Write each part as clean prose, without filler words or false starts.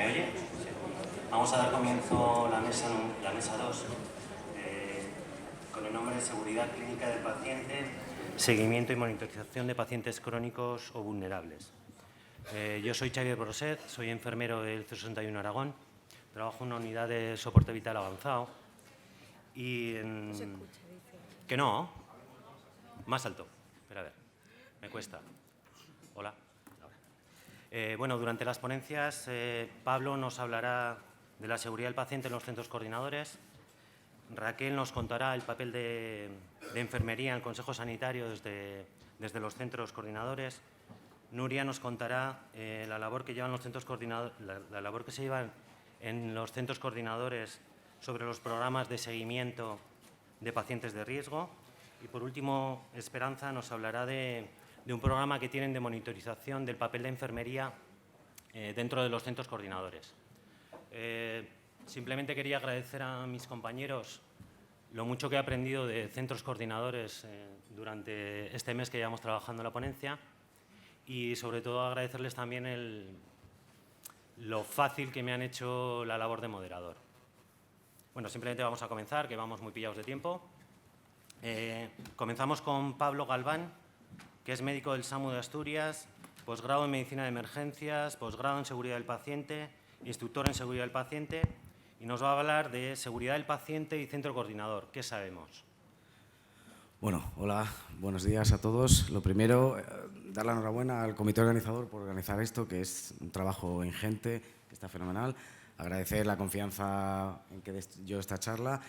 oye? Sí. Vamos a dar comienzo a la mesa 2, con el nombre de Seguridad Clínica del Paciente, Seguimiento y Monitorización de Pacientes Crónicos o Vulnerables. Yo soy Xavier Broset, soy enfermero del C61 Aragón, trabajo en una unidad de soporte vital avanzado y No se escucha, dice. Que no, más alto, espera a ver, me cuesta. Hola. Bueno, durante las ponencias Pablo nos hablará de la seguridad del paciente en los centros coordinadores, Raquel nos contará el papel de enfermería en el Consejo Sanitario desde los centros coordinadores, Nuria nos contará la labor que llevan los centros coordinadores, la labor que se lleva en los centros coordinadores sobre los programas de seguimiento de pacientes de riesgo y, por último, Esperanza nos hablará de un programa que tienen de monitorización del papel de enfermería dentro de los centros coordinadores. Simplemente quería agradecer a mis compañeros lo mucho que he aprendido de centros coordinadores durante este mes que llevamos trabajando en la ponencia y, sobre todo, agradecerles también lo fácil que me han hecho la labor de moderador. Bueno, simplemente vamos a comenzar, que vamos muy pillados de tiempo. Comenzamos con Pablo Galván, que es médico del SAMU de Asturias, posgrado en Medicina de Emergencias, posgrado en Seguridad del Paciente, instructor en Seguridad del Paciente, y nos va a hablar de seguridad del paciente y centro coordinador. ¿Qué sabemos? Bueno, hola, buenos días a todos. Lo primero, dar la enhorabuena al comité organizador por organizar esto, que es un trabajo ingente, que está fenomenal. Agradecer la confianza en que yo esta charla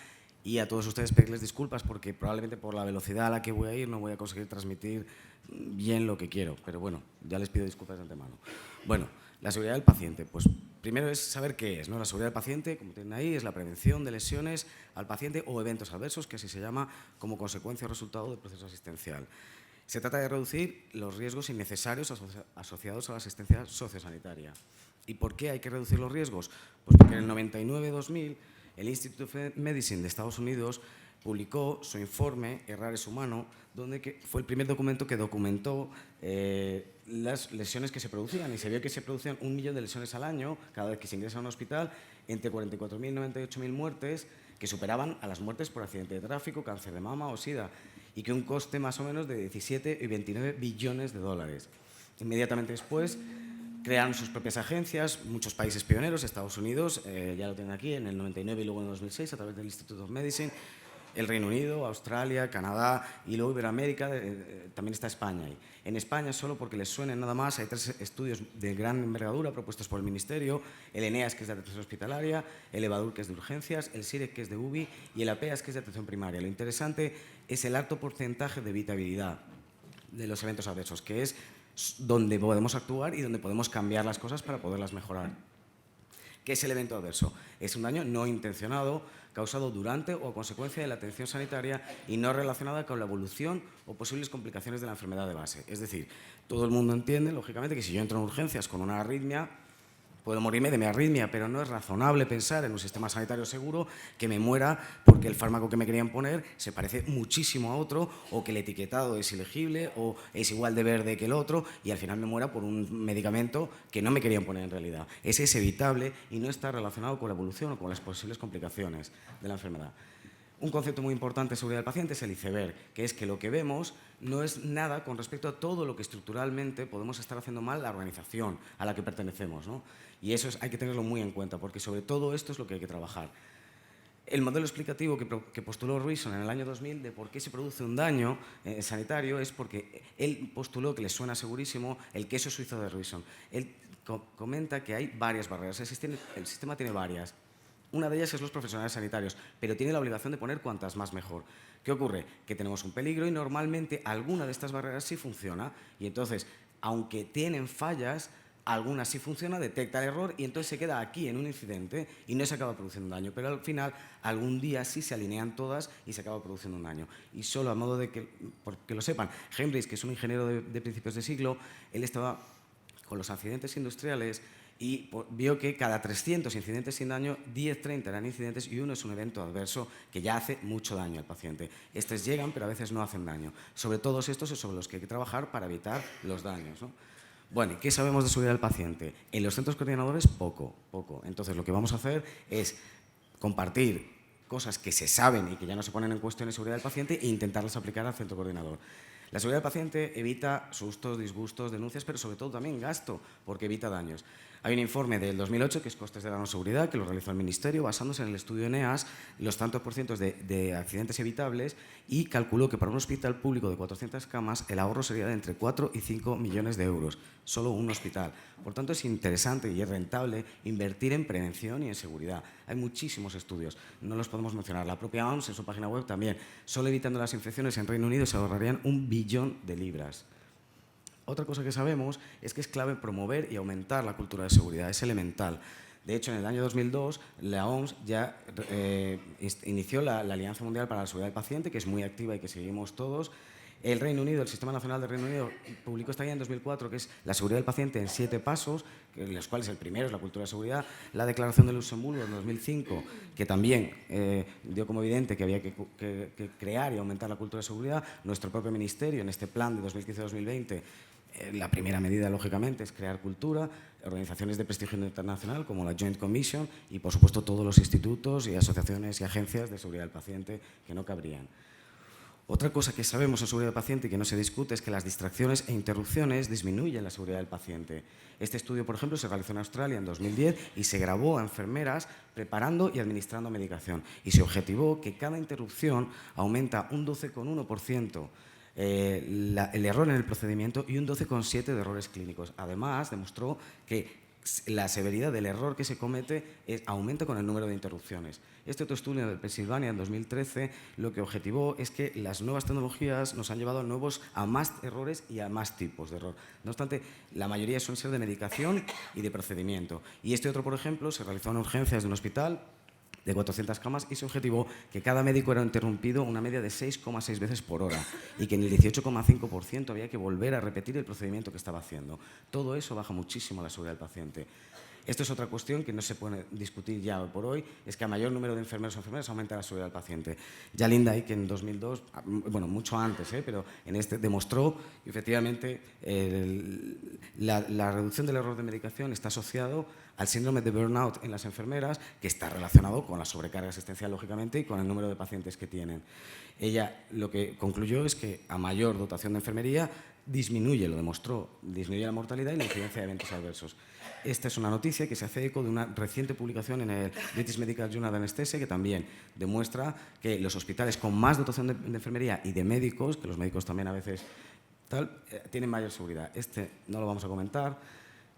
y a todos ustedes pedirles disculpas porque probablemente por la velocidad a la que voy a ir no voy a conseguir transmitir bien lo que quiero, pero bueno, ya les pido disculpas de antemano. Bueno, la seguridad del paciente, pues primero es saber qué es, ¿no? La seguridad del paciente, como tienen ahí, es la prevención de lesiones al paciente o eventos adversos, que así se llama, como consecuencia o resultado del proceso asistencial. Se trata de reducir los riesgos innecesarios asociados a la asistencia sociosanitaria. ¿Y por qué hay que reducir los riesgos? Pues porque en el 99-2000 el Institute of Medicine de Estados Unidos publicó su informe Errar es humano, donde fue el primer documento que documentó las lesiones que se producían, y se vio que se producían 1 millón de lesiones al año cada vez que se ingresa a un hospital, entre 44.000 y 98.000 muertes, que superaban a las muertes por accidente de tráfico, cáncer de mama o SIDA, y que un coste más o menos de 17 y 29 billones de dólares. Inmediatamente después crearon sus propias agencias, muchos países pioneros, Estados Unidos, ya lo tienen aquí, en el 99 y luego en el 2006, a través del Institute of Medicine, el Reino Unido, Australia, Canadá y luego Iberoamérica, también está España ahí. En España, solo porque les suenen nada más, hay 3 estudios de gran envergadura propuestos por el Ministerio, el ENEAS, que es de atención hospitalaria, el EVADUR, que es de urgencias, el SIREC, que es de UBI, y el APEAS, que es de atención primaria. Lo interesante es el alto porcentaje de evitabilidad de los eventos adversos, que es donde podemos actuar y donde podemos cambiar las cosas para poderlas mejorar. ¿Qué es el evento adverso? Es un daño no intencionado, causado durante o a consecuencia de la atención sanitaria y no relacionada con la evolución o posibles complicaciones de la enfermedad de base. Es decir, todo el mundo entiende, lógicamente, que si yo entro en urgencias con una arritmia, puedo morirme de mi arritmia, pero no es razonable pensar en un sistema sanitario seguro que me muera porque el fármaco que me querían poner se parece muchísimo a otro, o que el etiquetado es ilegible o es igual de verde que el otro, y al final me muera por un medicamento que no me querían poner en realidad. Ese es evitable y no está relacionado con la evolución o con las posibles complicaciones de la enfermedad. Un concepto muy importante de seguridad del paciente es el iceberg, que es que lo que vemos no es nada con respecto a todo lo que estructuralmente podemos estar haciendo mal la organización a la que pertenecemos, ¿no? Y eso hay que tenerlo muy en cuenta, porque sobre todo esto es lo que hay que trabajar. El modelo explicativo que postuló Ruizon en el año 2000 de por qué se produce un daño sanitario es porque él postuló, que le suena segurísimo, el queso suizo de Ruizon. Él comenta que hay varias barreras, el sistema tiene varias. Una de ellas es los profesionales sanitarios, pero tiene la obligación de poner cuantas más mejor. ¿Qué ocurre? Que tenemos un peligro y normalmente alguna de estas barreras sí funciona, y entonces, aunque tienen fallas, alguna sí funciona, detecta el error y entonces se queda aquí en un incidente y no se acaba produciendo un daño. Pero al final, algún día sí se alinean todas y se acaba produciendo un daño. Y solo a modo de que lo sepan, Hembrich, que es un ingeniero de principios de siglo, él estaba con los accidentes industriales y vio que cada 300 incidentes sin daño, 10-30 eran incidentes y uno es un evento adverso que ya hace mucho daño al paciente. Estos llegan, pero a veces no hacen daño. Sobre todos estos es sobre los que hay que trabajar para evitar los daños, ¿no? Bueno, ¿qué sabemos de seguridad del paciente? En los centros coordinadores, poco. Entonces, lo que vamos a hacer es compartir cosas que se saben y que ya no se ponen en cuestión en seguridad del paciente e intentarlas aplicar al centro coordinador. La seguridad del paciente evita sustos, disgustos, denuncias, pero sobre todo también gasto, porque evita daños. Hay un informe del 2008, que es Costes de la no seguridad, que lo realizó el Ministerio, basándose en el estudio ENEAS, los tantos por cientos de accidentes evitables, y calculó que para un hospital público de 400 camas el ahorro sería de entre 4 y 5 millones de euros, solo un hospital. Por tanto, es interesante y es rentable invertir en prevención y en seguridad. Hay muchísimos estudios, no los podemos mencionar. La propia OMS en su página web también. Solo evitando las infecciones en Reino Unido se ahorrarían 1 billón de libras. Otra cosa que sabemos es que es clave promover y aumentar la cultura de seguridad, es elemental. De hecho, en el año 2002, la OMS ya inició la Alianza Mundial para la Seguridad del Paciente, que es muy activa y que seguimos todos. El Reino Unido, el Sistema Nacional del Reino Unido, publicó esta guía en 2004, que es la seguridad del paciente en 7 pasos, en los cuales el primero es la cultura de seguridad. La Declaración de Luxemburgo en 2005, que también dio como evidente que había que crear y aumentar la cultura de seguridad. Nuestro propio ministerio, en este plan de 2015-2020, la primera medida, lógicamente, es crear cultura, organizaciones de prestigio internacional como la Joint Commission y, por supuesto, todos los institutos y asociaciones y agencias de seguridad del paciente que no cabrían. Otra cosa que sabemos en seguridad del paciente y que no se discute es que las distracciones e interrupciones disminuyen la seguridad del paciente. Este estudio, por ejemplo, se realizó en Australia en 2010 y se grabó a enfermeras preparando y administrando medicación. Y se objetivó que cada interrupción aumenta un 12,1% el error en el procedimiento y un 12,7% de errores clínicos. Además, demostró que la severidad del error que se comete aumenta con el número de interrupciones. Este otro estudio de Pensilvania en 2013 lo que objetivó es que las nuevas tecnologías nos han llevado a más errores y a más tipos de error. No obstante, la mayoría suelen ser de medicación y de procedimiento. Y este otro, por ejemplo, se realizó en urgencias de un hospital de 400 camas y se objetivó que cada médico era interrumpido una media de 6,6 veces por hora y que en el 18,5% había que volver a repetir el procedimiento que estaba haciendo. Todo eso baja muchísimo la seguridad del paciente. Esto es otra cuestión que no se puede discutir ya hoy por hoy, es que a mayor número de enfermeros o enfermeras aumenta la seguridad del paciente. Ya Linda Ike en 2002, bueno, mucho antes, pero en este demostró que efectivamente la reducción del error de medicación está asociado al síndrome de burnout en las enfermeras, que está relacionado con la sobrecarga asistencial, lógicamente, y con el número de pacientes que tienen. Ella lo que concluyó es que a mayor dotación de enfermería disminuye, lo demostró, disminuye la mortalidad y la incidencia de eventos adversos. Esta es una noticia que se hace eco de una reciente publicación en el British Medical Journal de Anesthesia, que también demuestra que los hospitales con más dotación de enfermería y de médicos, que los médicos también a veces tienen mayor seguridad. Este no lo vamos a comentar.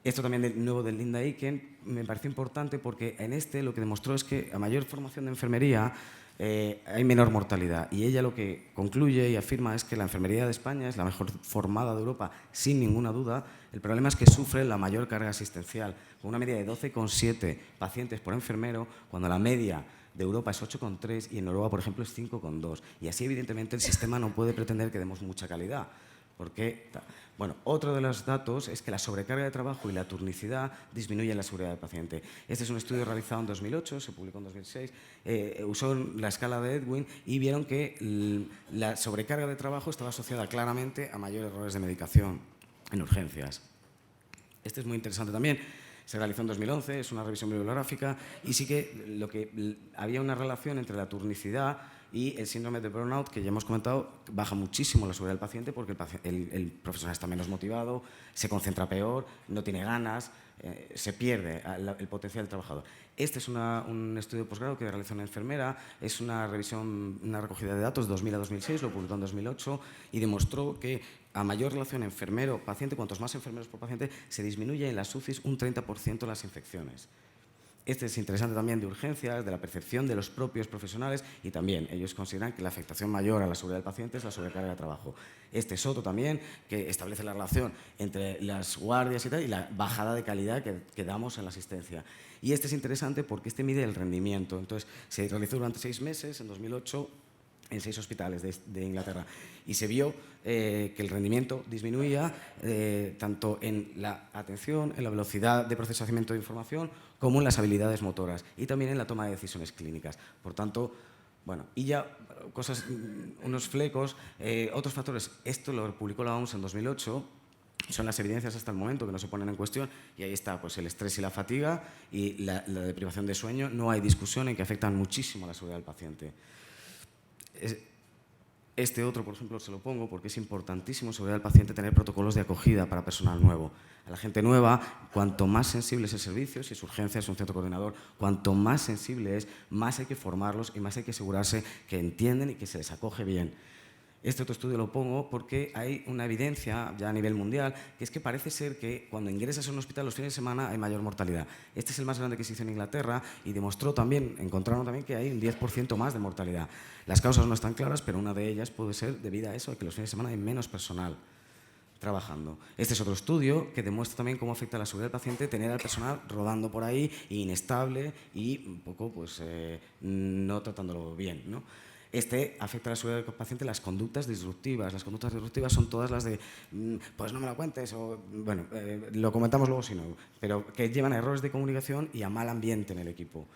Esto también nuevo de Linda Aiken me pareció importante porque en este lo que demostró es que a mayor formación de enfermería hay menor mortalidad. Y ella lo que concluye y afirma es que la enfermería de España es la mejor formada de Europa, sin ninguna duda. El problema es que sufre la mayor carga asistencial, con una media de 12,7 pacientes por enfermero, cuando la media de Europa es 8,3 y en Europa, por ejemplo, es 5,2. Y así, evidentemente, el sistema no puede pretender que demos mucha calidad. Porque, bueno, otro de los datos es que la sobrecarga de trabajo y la turnicidad disminuyen la seguridad del paciente. Este es un estudio realizado en 2008, se publicó en 2006, usó la escala de Edwin y vieron que la sobrecarga de trabajo estaba asociada claramente a mayores errores de medicación en urgencias. Este es muy interesante también. Se realizó en 2011, es una revisión bibliográfica y sí que había una relación entre la turnicidad y el síndrome de burnout, que ya hemos comentado, baja muchísimo la seguridad del paciente porque el profesional está menos motivado, se concentra peor, no tiene ganas, se pierde el potencial del trabajador. Este es un estudio de posgrado que realizó una enfermera, es una revisión, una recogida de datos de 2000 a 2006, lo publicó en 2008 y demostró que a mayor relación enfermero-paciente, cuantos más enfermeros por paciente, se disminuye en las UCIs un 30% las infecciones. Este es interesante también de urgencias, de la percepción de los propios profesionales y también ellos consideran que la afectación mayor a la seguridad del paciente es la sobrecarga de trabajo. Este es otro también que establece la relación entre las guardias y tal y la bajada de calidad que damos en la asistencia. Y este es interesante porque este mide el rendimiento. Entonces, se realizó durante 6 meses, en 2008, en 6 hospitales de Inglaterra. Y se vio que el rendimiento disminuía tanto en la atención, en la velocidad de procesamiento de información, como en las habilidades motoras y también en la toma de decisiones clínicas. Por tanto, bueno, y ya unos flecos, otros factores. Esto lo publicó la OMS en 2008 son las evidencias hasta el momento que no se ponen en cuestión, y ahí está pues, el estrés y la fatiga y la deprivación de sueño. No hay discusión en que afectan muchísimo a la seguridad del paciente. Este otro, por ejemplo, se lo pongo porque es importantísimo sobre el paciente tener protocolos de acogida para personal nuevo. A la gente nueva, cuanto más sensible es el servicio, si es urgencia, es un centro coordinador, cuanto más sensible es, más hay que formarlos y más hay que asegurarse que entienden y que se les acoge bien. Este otro estudio lo pongo porque hay una evidencia ya a nivel mundial, que es que parece ser que cuando ingresas a un hospital los fines de semana hay mayor mortalidad. Este es el más grande que se hizo en Inglaterra y demostró también, encontraron también que hay un 10% más de mortalidad. Las causas no están claras, pero una de ellas puede ser debida a eso, a que los fines de semana hay menos personal trabajando. Este es otro estudio que demuestra también cómo afecta a la seguridad del paciente tener al personal rodando por ahí, inestable y un poco pues, no tratándolo bien, ¿no? Este afecta a la seguridad del paciente las conductas disruptivas. Las conductas disruptivas son todas las de, pues no me lo cuentes, o bueno, lo comentamos luego si no, pero que llevan a errores de comunicación y a mal ambiente en el equipo.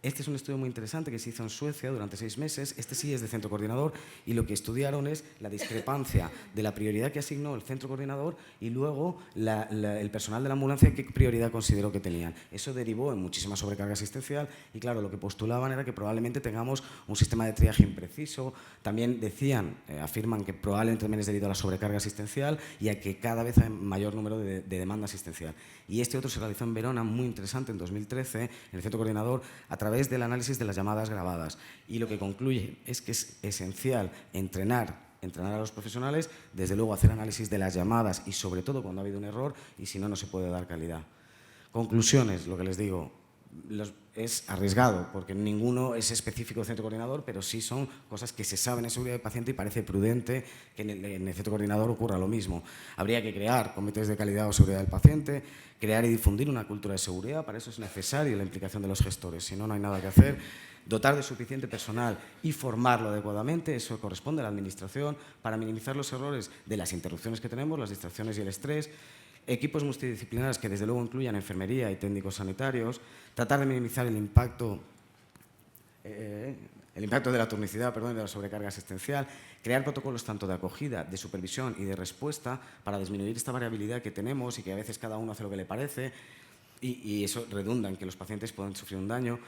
Este es un estudio muy interesante que se hizo en Suecia durante 6 meses. Este sí es de centro coordinador y lo que estudiaron es la discrepancia de la prioridad que asignó el centro coordinador y luego el personal de la ambulancia qué prioridad consideró que tenían. Eso derivó en muchísima sobrecarga asistencial y claro, lo que postulaban era que probablemente tengamos un sistema de triaje impreciso. También decían, afirman que probablemente también es debido a la sobrecarga asistencial y a que cada vez hay mayor número de demanda asistencial. Y este otro se realizó en Verona, muy interesante, en 2013, en el centro coordinador, a través del análisis de las llamadas grabadas. Y lo que concluye es que es esencial entrenar a los profesionales, desde luego hacer análisis de las llamadas y sobre todo cuando ha habido un error y si no, no se puede dar calidad. Conclusiones, lo que les digo, es arriesgado porque ninguno es específico del centro coordinador, pero sí son cosas que se saben en seguridad del paciente y parece prudente que en el centro coordinador ocurra lo mismo. Habría que crear comités de calidad o seguridad del paciente, crear y difundir una cultura de seguridad, para eso es necesaria la implicación de los gestores, si no, no hay nada que hacer. Dotar de suficiente personal y formarlo adecuadamente, eso corresponde a la administración, para minimizar los errores de las interrupciones que tenemos, las distracciones y el estrés. Equipos multidisciplinares que desde luego incluyan enfermería y técnicos sanitarios, tratar de minimizar el impacto de la turnicidad, de la sobrecarga asistencial, crear protocolos tanto de acogida, de supervisión y de respuesta para disminuir esta variabilidad que tenemos y que a veces cada uno hace lo que le parece y eso redunda en que los pacientes puedan sufrir un daño.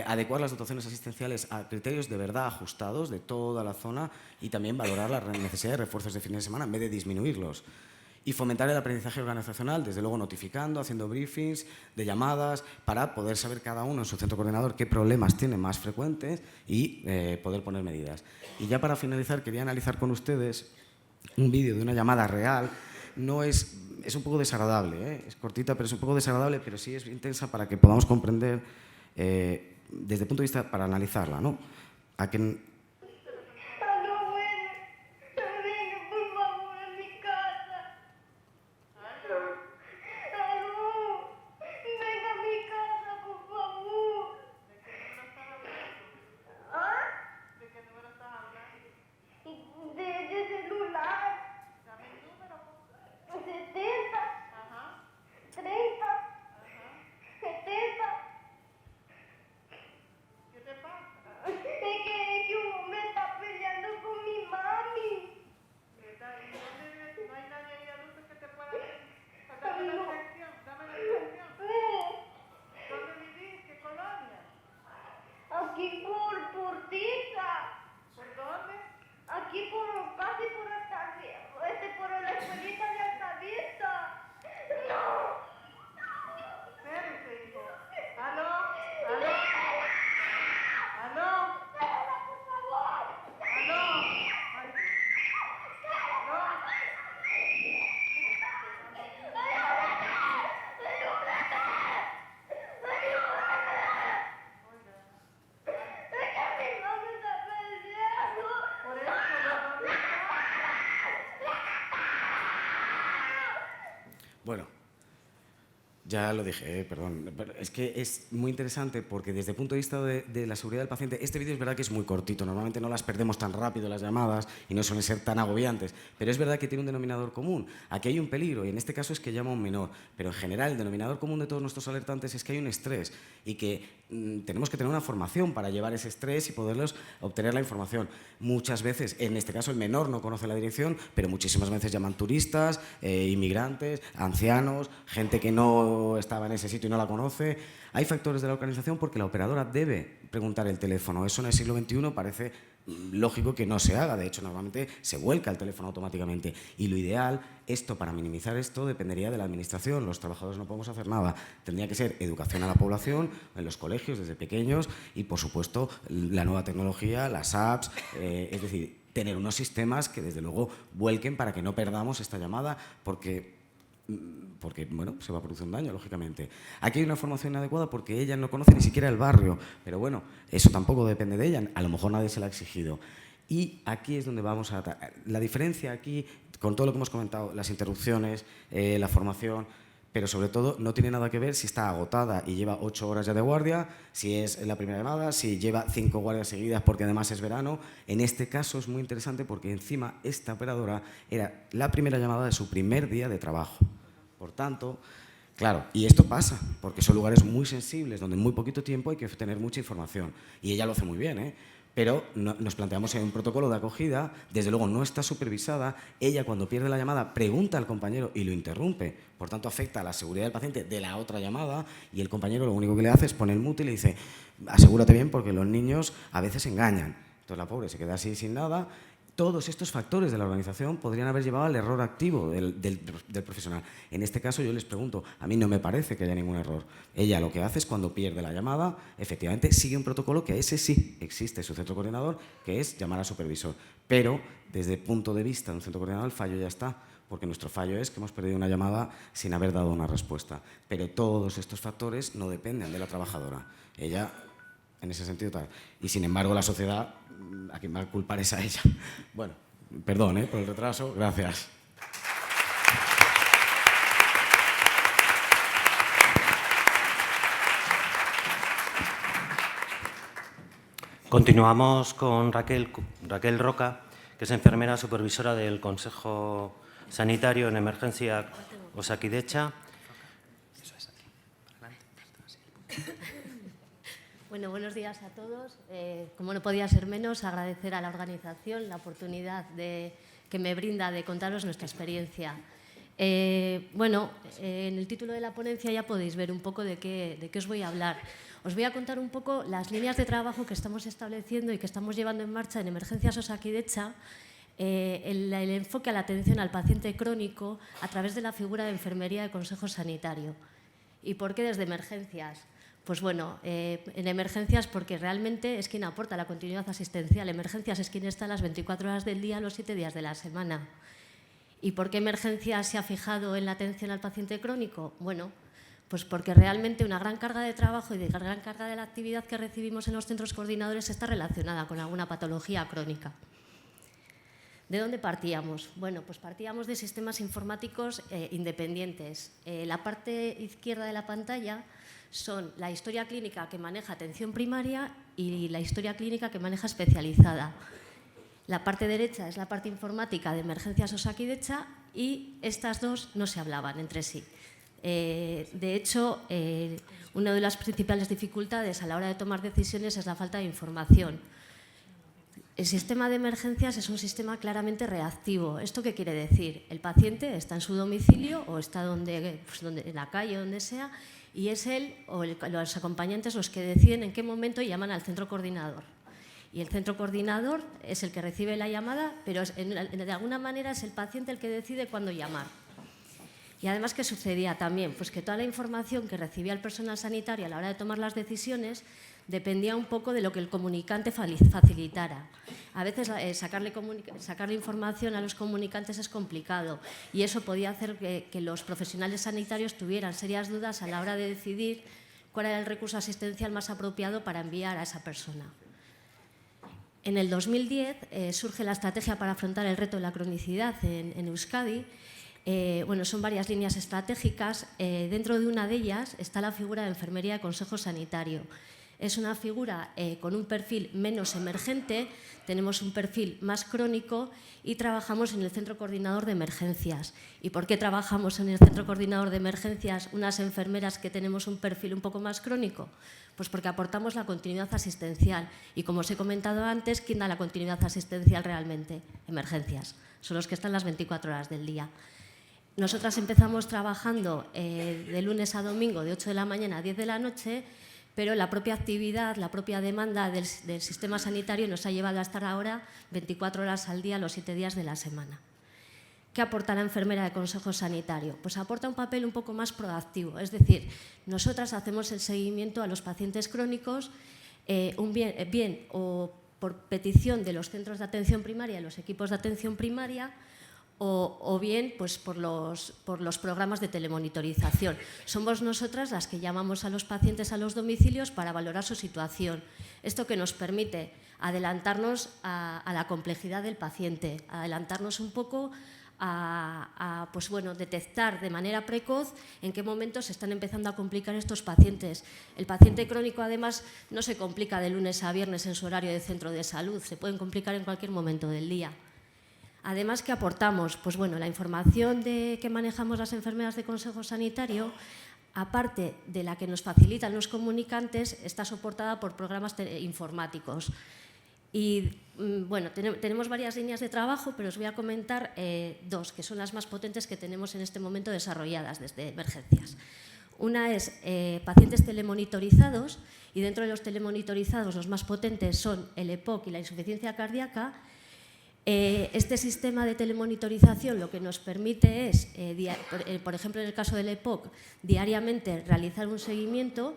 Adecuar las dotaciones asistenciales a criterios de verdad ajustados de toda la zona y también valorar la necesidad de refuerzos de fines de semana en vez de disminuirlos. Y fomentar el aprendizaje organizacional, desde luego notificando, haciendo briefings de llamadas, para poder saber cada uno en su centro coordinador qué problemas tiene más frecuentes y poder poner medidas. Y ya para finalizar, quería analizar con ustedes un vídeo de una llamada real. No es un poco desagradable, es cortita, pero es un poco desagradable, pero sí es intensa para que podamos comprender, desde el punto de vista, para analizarla, ¿no? Bueno, Ya lo dije, perdón. Pero es que es muy interesante porque desde el punto de vista de la seguridad del paciente, este vídeo es verdad que es muy cortito, normalmente no las perdemos tan rápido las llamadas y no suelen ser tan agobiantes, pero es verdad que tiene un denominador común. Aquí hay un peligro y en este caso es que llama a un menor, pero en general el denominador común de todos nuestros alertantes es que hay un estrés y que tenemos que tener una formación para llevar ese estrés y poderlos obtener la información. Muchas veces, en este caso el menor no conoce la dirección, pero muchísimas veces llaman turistas, inmigrantes, ancianos, gente que no estaba en ese sitio y no la conoce. Hay factores de la organización porque la operadora debe preguntar el teléfono. Eso en el siglo XXI parece lógico que no se haga. De hecho, normalmente se vuelca el teléfono automáticamente. Y lo ideal, para minimizar esto, dependería de la administración. Los trabajadores no podemos hacer nada. Tendría que ser educación a la población, en los colegios, desde pequeños, y, por supuesto, la nueva tecnología, las apps, es decir, tener unos sistemas que, desde luego, vuelquen para que no perdamos esta llamada, porque bueno, se va a producir un daño, lógicamente. Aquí hay una formación inadecuada porque ella no conoce ni siquiera el barrio, pero bueno, eso tampoco depende de ella, a lo mejor nadie se la ha exigido. Y aquí es donde vamos a... La diferencia aquí, con todo lo que hemos comentado, las interrupciones, la formación, pero sobre todo no tiene nada que ver si está agotada y lleva 8 horas ya de guardia, si es la primera llamada, si lleva 5 guardias seguidas porque además es verano. En este caso es muy interesante porque encima esta operadora era la primera llamada de su primer día de trabajo. Por tanto, claro, y esto pasa porque son lugares muy sensibles donde en muy poquito tiempo hay que tener mucha información. Y ella lo hace muy bien, ¿eh? Pero nos planteamos en un protocolo de acogida, desde luego no está supervisada, ella cuando pierde la llamada pregunta al compañero y lo interrumpe, por tanto afecta a la seguridad del paciente de la otra llamada y el compañero lo único que le hace es poner el mute y le dice asegúrate bien porque los niños a veces engañan. Entonces la pobre se queda así sin nada. Todos estos factores de la organización podrían haber llevado al error activo del profesional. En este caso yo les pregunto, a mí no me parece que haya ningún error. Ella lo que hace es cuando pierde la llamada, efectivamente sigue un protocolo que ese sí existe, su centro coordinador, que es llamar al supervisor. Pero desde el punto de vista de un centro coordinador el fallo ya está, porque nuestro fallo es que hemos perdido una llamada sin haber dado una respuesta. Pero todos estos factores no dependen de la trabajadora. Ella... en ese sentido tal. Y sin embargo la sociedad, a quien va a culpar es a ella. Bueno, perdón por el retraso, gracias. Continuamos con Raquel Roca, que es enfermera supervisora del Consejo Sanitario en Emergencia Osakidetza. Bueno, buenos días a todos. Como no podía ser menos, agradecer a la organización la oportunidad que me brinda de contaros nuestra experiencia. En el título de la ponencia ya podéis ver un poco de qué os voy a hablar. Os voy a contar un poco las líneas de trabajo que estamos estableciendo y que estamos llevando en marcha en Emergencias Osakidetza, el enfoque a la atención al paciente crónico a través de la figura de enfermería de consejo sanitario. ¿Y por qué desde emergencias? Pues bueno, en emergencias porque realmente es quien aporta la continuidad asistencial. Emergencias es quien está las 24 horas del día, los 7 días de la semana. ¿Y por qué emergencias se ha fijado en la atención al paciente crónico? Bueno, pues porque realmente una gran carga de trabajo y de gran carga de la actividad que recibimos en los centros coordinadores está relacionada con alguna patología crónica. ¿De dónde partíamos? Bueno, pues partíamos de sistemas informáticos independientes. La parte izquierda de la pantalla son la historia clínica que maneja atención primaria y la historia clínica que maneja especializada. La parte derecha es la parte informática de Emergencias Osakidetza y estas dos no se hablaban entre sí. De hecho, una de las principales dificultades a la hora de tomar decisiones es la falta de información. El sistema de emergencias es un sistema claramente reactivo. ¿Esto qué quiere decir? El paciente está en su domicilio o está en la calle, donde sea, y es él o los acompañantes los que deciden en qué momento llaman al centro coordinador. Y el centro coordinador es el que recibe la llamada, pero de alguna manera es el paciente el que decide cuándo llamar. Y además, ¿qué sucedía también? Pues que toda la información que recibía el personal sanitario a la hora de tomar las decisiones dependía un poco de lo que el comunicante facilitara. A veces sacarle información a los comunicantes es complicado y eso podía hacer que los profesionales sanitarios tuvieran serias dudas a la hora de decidir cuál era el recurso asistencial más apropiado para enviar a esa persona. En el 2010 surge la estrategia para afrontar el reto de la cronicidad en Euskadi Bueno, son varias líneas estratégicas. Dentro de una de ellas está la figura de enfermería de consejo sanitario. Es una figura con un perfil menos emergente, tenemos un perfil más crónico y trabajamos en el Centro Coordinador de Emergencias. ¿Y por qué trabajamos en el Centro Coordinador de Emergencias unas enfermeras que tenemos un perfil un poco más crónico? Pues porque aportamos la continuidad asistencial. Y como os he comentado antes, ¿quién da la continuidad asistencial realmente? Emergencias. Son los que están las 24 horas del día. Nosotras empezamos trabajando de lunes a domingo de 8 de la mañana a 10 de la noche, pero la propia actividad, la propia demanda del sistema sanitario nos ha llevado a estar ahora 24 horas al día, los 7 días de la semana. ¿Qué aporta la enfermera de consejo sanitario? Pues aporta un papel un poco más proactivo, es decir, nosotras hacemos el seguimiento a los pacientes crónicos, bien o por petición de los centros de atención primaria y los equipos de atención primaria, o bien pues por los programas de telemonitorización. Somos nosotras las que llamamos a los pacientes a los domicilios para valorar su situación. Esto que nos permite adelantarnos a la complejidad del paciente, adelantarnos un poco a pues bueno, detectar de manera precoz en qué momentos se están empezando a complicar estos pacientes. El paciente crónico, además, no se complica de lunes a viernes en su horario de centro de salud, se pueden complicar en cualquier momento del día. Además, ¿qué aportamos? Pues bueno, la información que manejamos las enfermeras de consejo sanitario, aparte de la que nos facilitan los comunicantes, está soportada por programas informáticos. Y bueno, tenemos varias líneas de trabajo, pero os voy a comentar dos, que son las más potentes que tenemos en este momento desarrolladas desde Emergencias. Una es pacientes telemonitorizados, y dentro de los telemonitorizados los más potentes son el EPOC y la insuficiencia cardíaca. Este sistema de telemonitorización lo que nos permite es, por ejemplo en el caso del EPOC, diariamente realizar un seguimiento,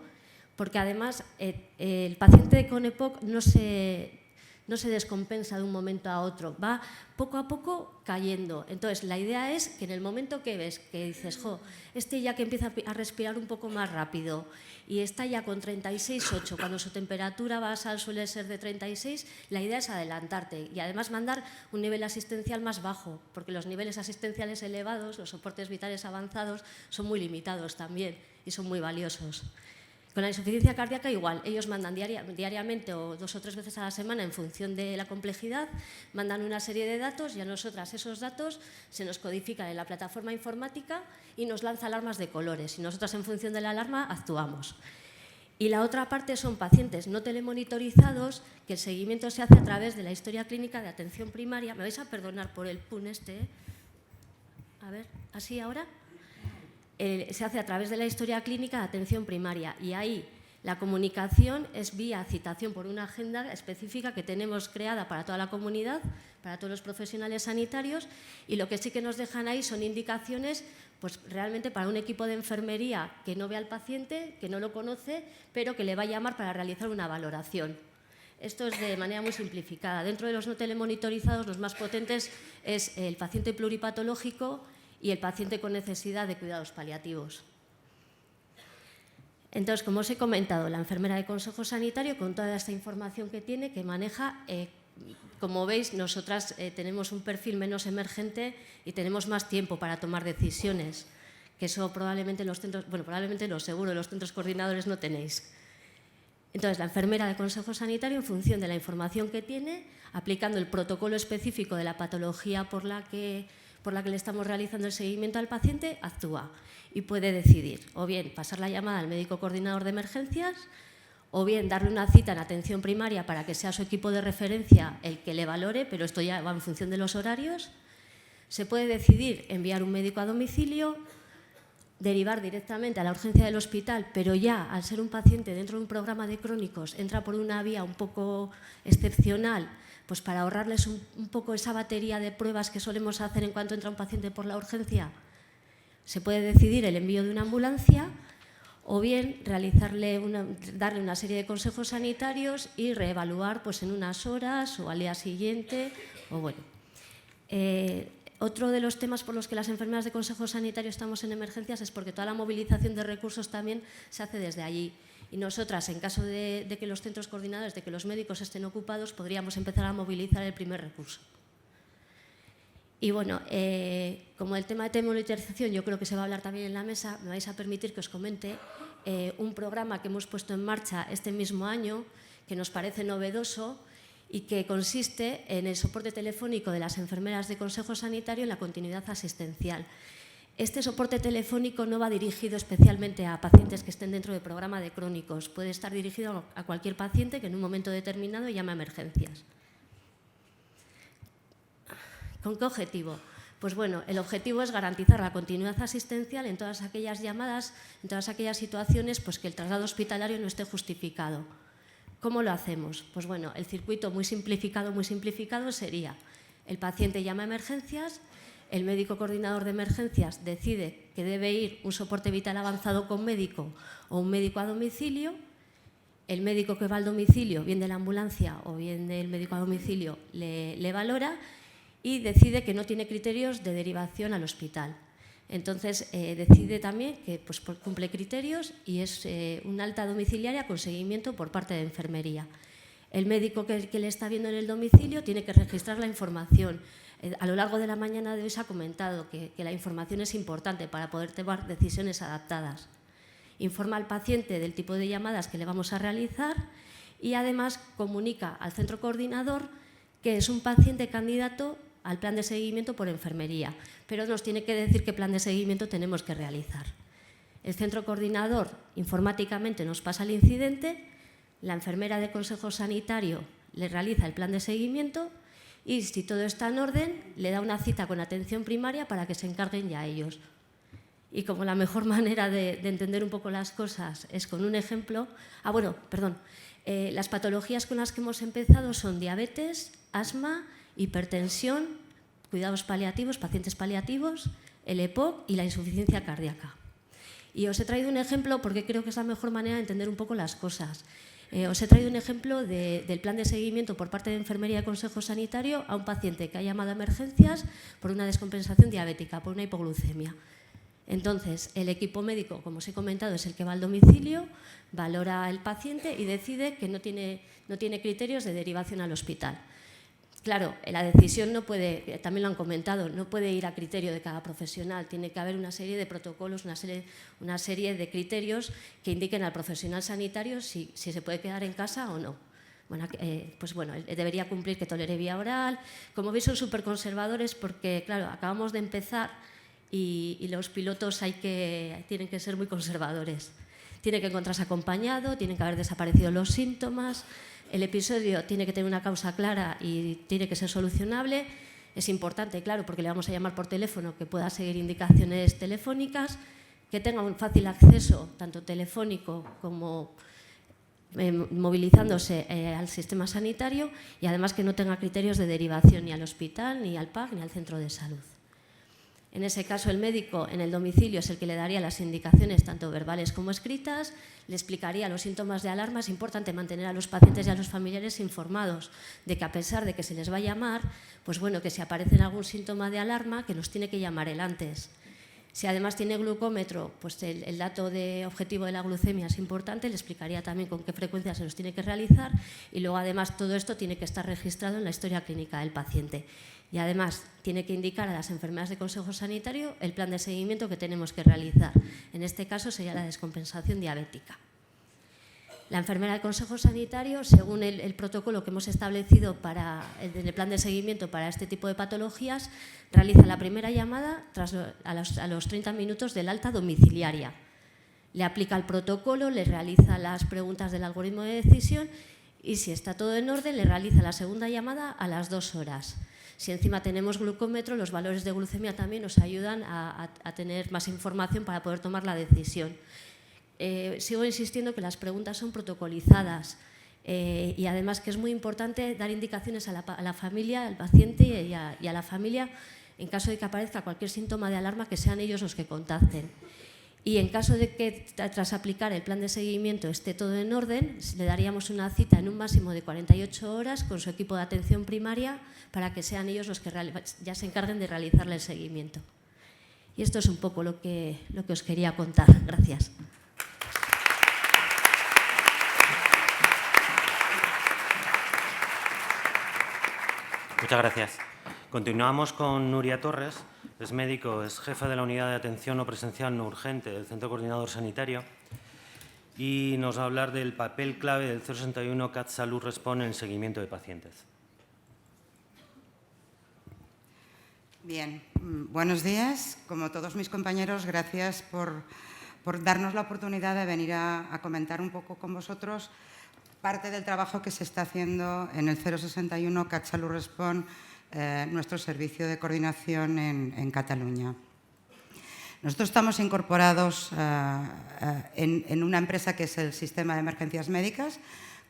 porque además el paciente con EPOC no se descompensa de un momento a otro, va poco a poco cayendo. Entonces, la idea es que en el momento que ves, que dices, jo, este ya que empieza a respirar un poco más rápido y está ya con 36,8, cuando su temperatura basal suele ser de 36, la idea es adelantarte y además mandar un nivel asistencial más bajo, porque los niveles asistenciales elevados, los soportes vitales avanzados, son muy limitados también y son muy valiosos. Con la insuficiencia cardíaca igual, ellos mandan diariamente o 2 o 3 veces a la semana en función de la complejidad, mandan una serie de datos y a nosotras esos datos se nos codifican en la plataforma informática y nos lanza alarmas de colores y nosotras en función de la alarma actuamos. Y la otra parte son pacientes no telemonitorizados, que el seguimiento se hace a través de la historia clínica de atención primaria. Me vais a perdonar por el pun este, ¿eh? A ver, ¿así ahora? Se hace a través de la historia clínica de atención primaria y ahí la comunicación es vía citación por una agenda específica que tenemos creada para toda la comunidad, para todos los profesionales sanitarios, y lo que sí que nos dejan ahí son indicaciones pues realmente para un equipo de enfermería que no ve al paciente, que no lo conoce, pero que le va a llamar para realizar una valoración. Esto es de manera muy simplificada. Dentro de los no telemonitorizados, los más potentes es el paciente pluripatológico y el paciente con necesidad de cuidados paliativos. Entonces, como os he comentado, la enfermera de consejo sanitario, con toda esta información que tiene, que maneja, como veis, nosotras tenemos un perfil menos emergente y tenemos más tiempo para tomar decisiones, que eso probablemente los centros, bueno, probablemente no, seguro, los centros coordinadores no tenéis. Entonces, la enfermera de consejo sanitario, en función de la información que tiene, aplicando el protocolo específico de la patología por la que le estamos realizando el seguimiento al paciente, actúa y puede decidir o bien pasar la llamada al médico coordinador de emergencias o bien darle una cita en atención primaria para que sea su equipo de referencia el que le valore, pero esto ya va en función de los horarios. Se puede decidir enviar un médico a domicilio, derivar directamente a la urgencia del hospital, pero ya al ser un paciente dentro de un programa de crónicos entra por una vía un poco excepcional, pues para ahorrarles un poco esa batería de pruebas que solemos hacer en cuanto entra un paciente por la urgencia, se puede decidir el envío de una ambulancia o bien darle una serie de consejos sanitarios y reevaluar pues, en unas horas o al día siguiente. O bueno. Otro de los temas por los que las enfermeras de consejo sanitario estamos en emergencias es porque toda la movilización de recursos también se hace desde allí. Y nosotras, en caso de que los centros coordinadores, de que los médicos estén ocupados, podríamos empezar a movilizar el primer recurso. Y bueno, como el tema de monitorización yo creo que se va a hablar también en la mesa, me vais a permitir que os comente un programa que hemos puesto en marcha este mismo año, que nos parece novedoso y que consiste en el soporte telefónico de las enfermeras de consejo sanitario en la continuidad asistencial. Este soporte telefónico no va dirigido especialmente a pacientes que estén dentro del programa de crónicos. Puede estar dirigido a cualquier paciente que en un momento determinado llame a emergencias. ¿Con qué objetivo? Pues bueno, el objetivo es garantizar la continuidad asistencial en todas aquellas llamadas, en todas aquellas situaciones pues que el traslado hospitalario no esté justificado. ¿Cómo lo hacemos? Pues bueno, el circuito muy simplificado sería: el paciente llama a emergencias, el médico coordinador de emergencias decide que debe ir un soporte vital avanzado con médico o un médico a domicilio. El médico que va al domicilio, bien de la ambulancia o bien del médico a domicilio, le valora y decide que no tiene criterios de derivación al hospital. Entonces, decide también que pues, cumple criterios y es una alta domiciliaria con seguimiento por parte de enfermería. El médico que le está viendo en el domicilio tiene que registrar la información. A lo largo de la mañana de hoy se ha comentado que la información es importante para poder tomar decisiones adaptadas. Informa al paciente del tipo de llamadas que le vamos a realizar y además comunica al centro coordinador que es un paciente candidato al plan de seguimiento por enfermería, pero nos tiene que decir qué plan de seguimiento tenemos que realizar. El centro coordinador informáticamente nos pasa el incidente, la enfermera de consejo sanitario le realiza el plan de seguimiento y, si todo está en orden, le da una cita con atención primaria para que se encarguen ya ellos. Y como la mejor manera de entender un poco las cosas es con un ejemplo… las patologías con las que hemos empezado son diabetes, asma, hipertensión, cuidados paliativos, pacientes paliativos, el EPOC y la insuficiencia cardíaca. Y os he traído un ejemplo porque creo que es la mejor manera de entender un poco las cosas. Os he traído un ejemplo del plan de seguimiento por parte de enfermería y consejo sanitario a un paciente que ha llamado a emergencias por una descompensación diabética, por una hipoglucemia. Entonces, el equipo médico, como os he comentado, es el que va al domicilio, valora al paciente y decide que no tiene criterios de derivación al hospital. Claro, la decisión no puede, también lo han comentado, no puede ir a criterio de cada profesional. Tiene que haber una serie de protocolos, una serie de criterios que indiquen al profesional sanitario si se puede quedar en casa o no. Bueno, debería cumplir que tolere vía oral. Como veis, son súper conservadores porque, claro, acabamos de empezar y los pilotos tienen que ser muy conservadores. Tiene que encontrarse acompañado, tienen que haber desaparecido los síntomas. El episodio tiene que tener una causa clara y tiene que ser solucionable. Es importante, claro, porque le vamos a llamar por teléfono, que pueda seguir indicaciones telefónicas, que tenga un fácil acceso, tanto telefónico como movilizándose al sistema sanitario, y además que no tenga criterios de derivación ni al hospital, ni al PAC, ni al centro de salud. En ese caso, el médico en el domicilio es el que le daría las indicaciones tanto verbales como escritas, le explicaría los síntomas de alarma. Es importante mantener a los pacientes y a los familiares informados de que, a pesar de que se les va a llamar, pues bueno, que si aparece algún síntoma de alarma, que nos tiene que llamar él antes. Si además tiene glucómetro, pues el dato de objetivo de la glucemia es importante, le explicaría también con qué frecuencia se los tiene que realizar y luego además todo esto tiene que estar registrado en la historia clínica del paciente. Y además tiene que indicar a las enfermeras de consejo sanitario el plan de seguimiento que tenemos que realizar. En este caso sería la descompensación diabética. La enfermera de consejo sanitario, según el protocolo que hemos establecido en el plan de seguimiento para este tipo de patologías, realiza la primera llamada a los 30 minutos del alta domiciliaria. Le aplica el protocolo, le realiza las preguntas del algoritmo de decisión y, si está todo en orden, le realiza la segunda llamada a las 2 horas. Si encima tenemos glucómetro, los valores de glucemia también nos ayudan a tener más información para poder tomar la decisión. Sigo insistiendo que las preguntas son protocolizadas y además que es muy importante dar indicaciones a la familia, al paciente y a la familia en caso de que aparezca cualquier síntoma de alarma, que sean ellos los que contacten. Y en caso de que tras aplicar el plan de seguimiento esté todo en orden, le daríamos una cita en un máximo de 48 horas con su equipo de atención primaria para que sean ellos los que ya se encarguen de realizarle el seguimiento. Y esto es un poco lo que os quería contar. Gracias. Muchas gracias. Continuamos con Nuria Torres, es médico, es jefa de la unidad de atención no presencial no urgente del Centro Coordinador Sanitario y nos va a hablar del papel clave del 061 CAT Salud Respon en el seguimiento de pacientes. Bien, buenos días. Como todos mis compañeros, gracias por darnos la oportunidad de venir a comentar un poco con vosotros parte del trabajo que se está haciendo en el 061 CAT Salud Respon, nuestro servicio de coordinación en Cataluña. Nosotros estamos incorporados en una empresa que es el Sistema de Emergencias Médicas.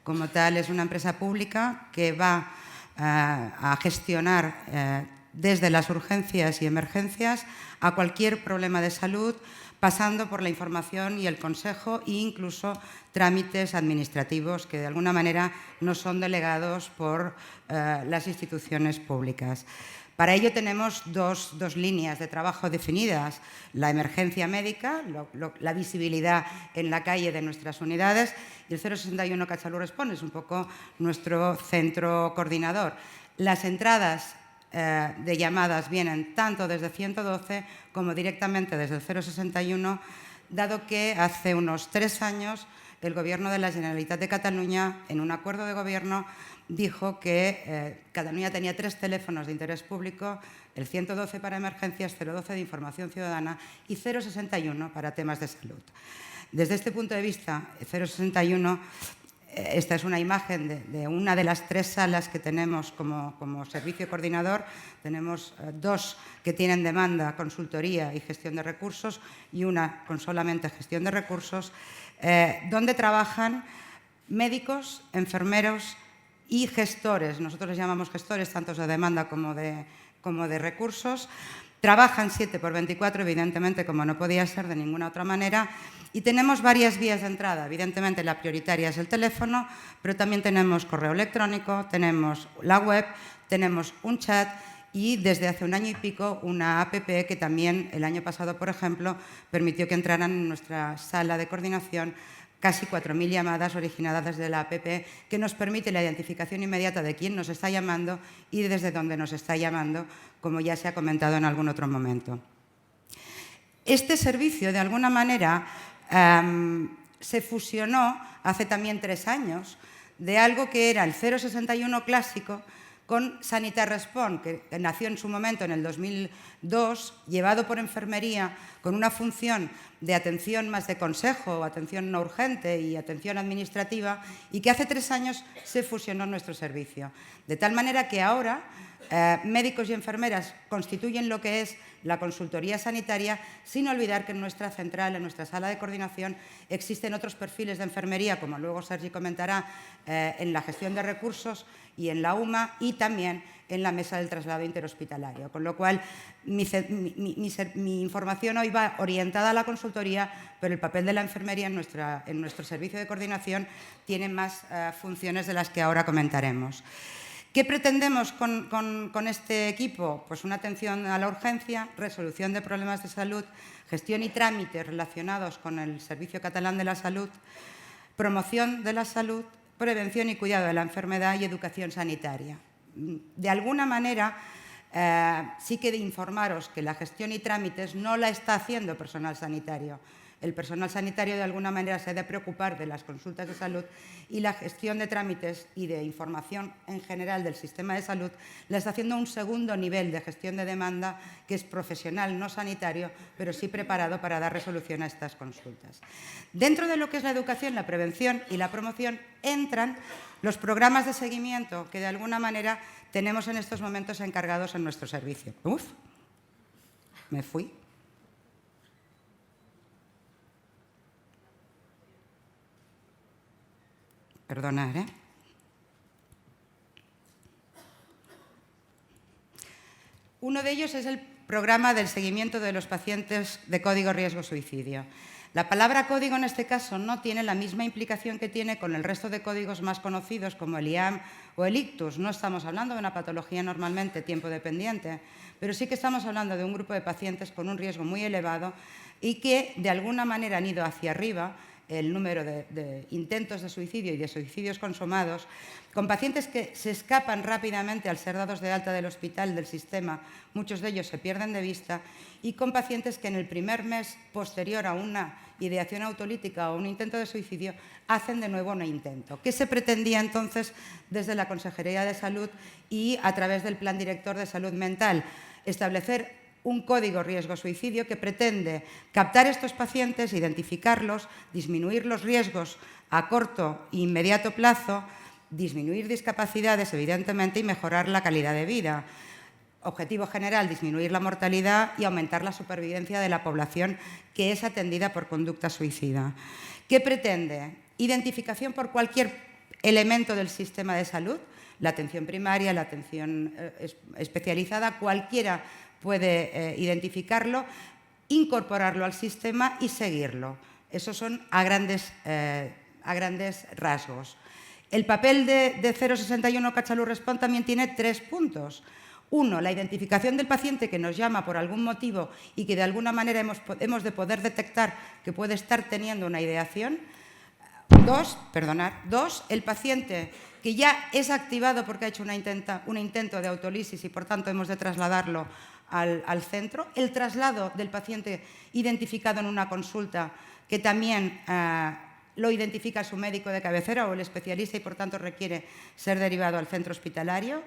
Como tal, es una empresa pública que va a gestionar desde las urgencias y emergencias a cualquier problema de salud, pasando por la información y el consejo e incluso trámites administrativos que de alguna manera no son delegados por las instituciones públicas. Para ello tenemos dos líneas de trabajo definidas: la emergencia médica, la visibilidad en la calle de nuestras unidades, y el 061 CAT Salud Respon es un poco nuestro centro coordinador. Las entradas de llamadas vienen tanto desde 112 como directamente desde el 061, dado que hace unos 3 años el Gobierno de la Generalitat de Cataluña, en un acuerdo de gobierno, dijo que Cataluña tenía 3 teléfonos de interés público: el 112 para emergencias, 012 de información ciudadana y 061 para temas de salud. Desde este punto de vista, 061, esta es una imagen de una de las 3 salas que tenemos como servicio coordinador. Tenemos 2 que tienen demanda, consultoría y gestión de recursos, y una con solamente gestión de recursos, donde trabajan médicos, enfermeros y gestores. Nosotros les llamamos gestores, tanto de demanda como de recursos. Trabajan 7x24, evidentemente, como no podía ser de ninguna otra manera, y tenemos varias vías de entrada. Evidentemente, la prioritaria es el teléfono, pero también tenemos correo electrónico, tenemos la web, tenemos un chat y desde hace un año y pico una app que también el año pasado, por ejemplo, permitió que entraran en nuestra sala de coordinación casi 4.000 llamadas originadas desde la app, que nos permite la identificación inmediata de quién nos está llamando y desde dónde nos está llamando, como ya se ha comentado en algún otro momento. Este servicio, de alguna manera, se fusionó hace también 3 años de algo que era el 061 clásico con Sanitas Respon, que nació en su momento en el 2002, llevado por enfermería, con una función de atención más de consejo, atención no urgente y atención administrativa, y que hace 3 años se fusionó en nuestro servicio. De tal manera que ahora médicos y enfermeras constituyen lo que es la consultoría sanitaria, sin olvidar que en nuestra central, en nuestra sala de coordinación, existen otros perfiles de enfermería, como luego Sergi comentará, en la gestión de recursos y en la UMA, y también en la mesa del traslado interhospitalario. Con lo cual, mi información hoy va orientada a la consultoría, pero el papel de la enfermería en nuestro servicio de coordinación tiene más funciones de las que ahora comentaremos. ¿Qué pretendemos con este equipo? Pues una atención a la urgencia, resolución de problemas de salud, gestión y trámites relacionados con el Servicio Catalán de la Salud, promoción de la salud, prevención y cuidado de la enfermedad y educación sanitaria. De alguna manera, sí que de informaros que la gestión y trámites no la está haciendo personal sanitario. El personal sanitario de alguna manera se ha de preocupar de las consultas de salud, y la gestión de trámites y de información en general del sistema de salud la está haciendo un segundo nivel de gestión de demanda, que es profesional no sanitario, pero sí preparado para dar resolución a estas consultas. Dentro de lo que es la educación, la prevención y la promoción entran los programas de seguimiento que de alguna manera tenemos en estos momentos encargados en nuestro servicio. Uf, me fui. Perdonad, ¿eh? Uno de ellos es el programa del seguimiento de los pacientes de código riesgo suicidio. La palabra código en este caso no tiene la misma implicación que tiene con el resto de códigos más conocidos como el IAM o el ictus. No estamos hablando de una patología normalmente tiempo dependiente, pero sí que estamos hablando de un grupo de pacientes con un riesgo muy elevado y que de alguna manera han ido hacia arriba el número de intentos de suicidio y de suicidios consumados, con pacientes que se escapan rápidamente al ser dados de alta del hospital, del sistema, muchos de ellos se pierden de vista, y con pacientes que en el primer mes posterior a una ideación autolítica o un intento de suicidio hacen de nuevo un intento. ¿Qué se pretendía entonces desde la Consejería de Salud y a través del Plan Director de Salud Mental? Establecer un código riesgo-suicidio que pretende captar estos pacientes, identificarlos, disminuir los riesgos a corto e inmediato plazo, disminuir discapacidades, evidentemente, y mejorar la calidad de vida. Objetivo general, disminuir la mortalidad y aumentar la supervivencia de la población que es atendida por conducta suicida. ¿Qué pretende? Identificación por cualquier elemento del sistema de salud, la atención primaria, la atención especializada, cualquiera puede identificarlo, incorporarlo al sistema y seguirlo. Esos son a grandes rasgos. El papel de 061 Catsalut Respon también tiene 3 puntos. 1, la identificación del paciente que nos llama por algún motivo y que de alguna manera hemos de poder detectar que puede estar teniendo una ideación. 2, el paciente que ya es activado porque ha hecho un intento de autolisis y por tanto hemos de trasladarlo al centro. El traslado del paciente identificado en una consulta que también lo identifica su médico de cabecera o el especialista y por tanto requiere ser derivado al centro hospitalario.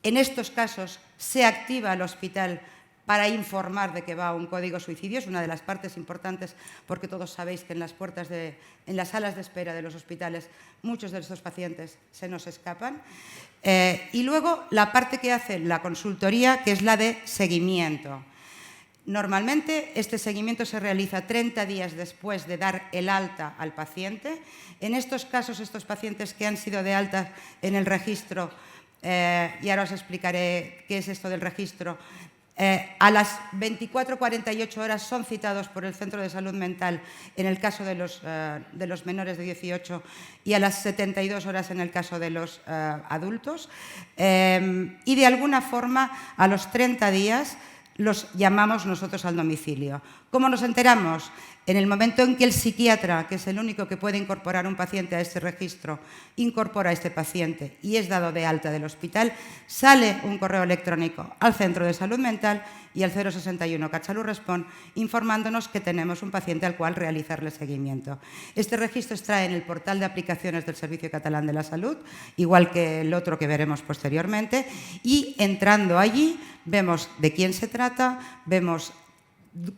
En estos casos se activa el hospital para informar de que va a un código suicidio. Es una de las partes importantes porque todos sabéis que en las salas de espera de los hospitales muchos de estos pacientes se nos escapan. Y luego la parte que hace la consultoría, que es la de seguimiento. Normalmente este seguimiento se realiza 30 días después de dar el alta al paciente. En estos casos, estos pacientes que han sido de alta en el registro, y ahora os explicaré qué es esto del registro, a las 24-48 horas son citados por el Centro de Salud Mental en el caso de los menores de 18 y a las 72 horas en el caso de los adultos. Y de alguna forma, a los 30 días, los llamamos nosotros al domicilio. ¿Cómo nos enteramos? En el momento en que el psiquiatra, que es el único que puede incorporar un paciente a este registro, incorpora a este paciente y es dado de alta del hospital, sale un correo electrónico al Centro de Salud Mental y al 061 Catsalut Respon informándonos que tenemos un paciente al cual realizarle seguimiento. Este registro está en el portal de aplicaciones del Servicio Catalán de la Salud, igual que el otro que veremos posteriormente, y entrando allí vemos de quién se trata, vemos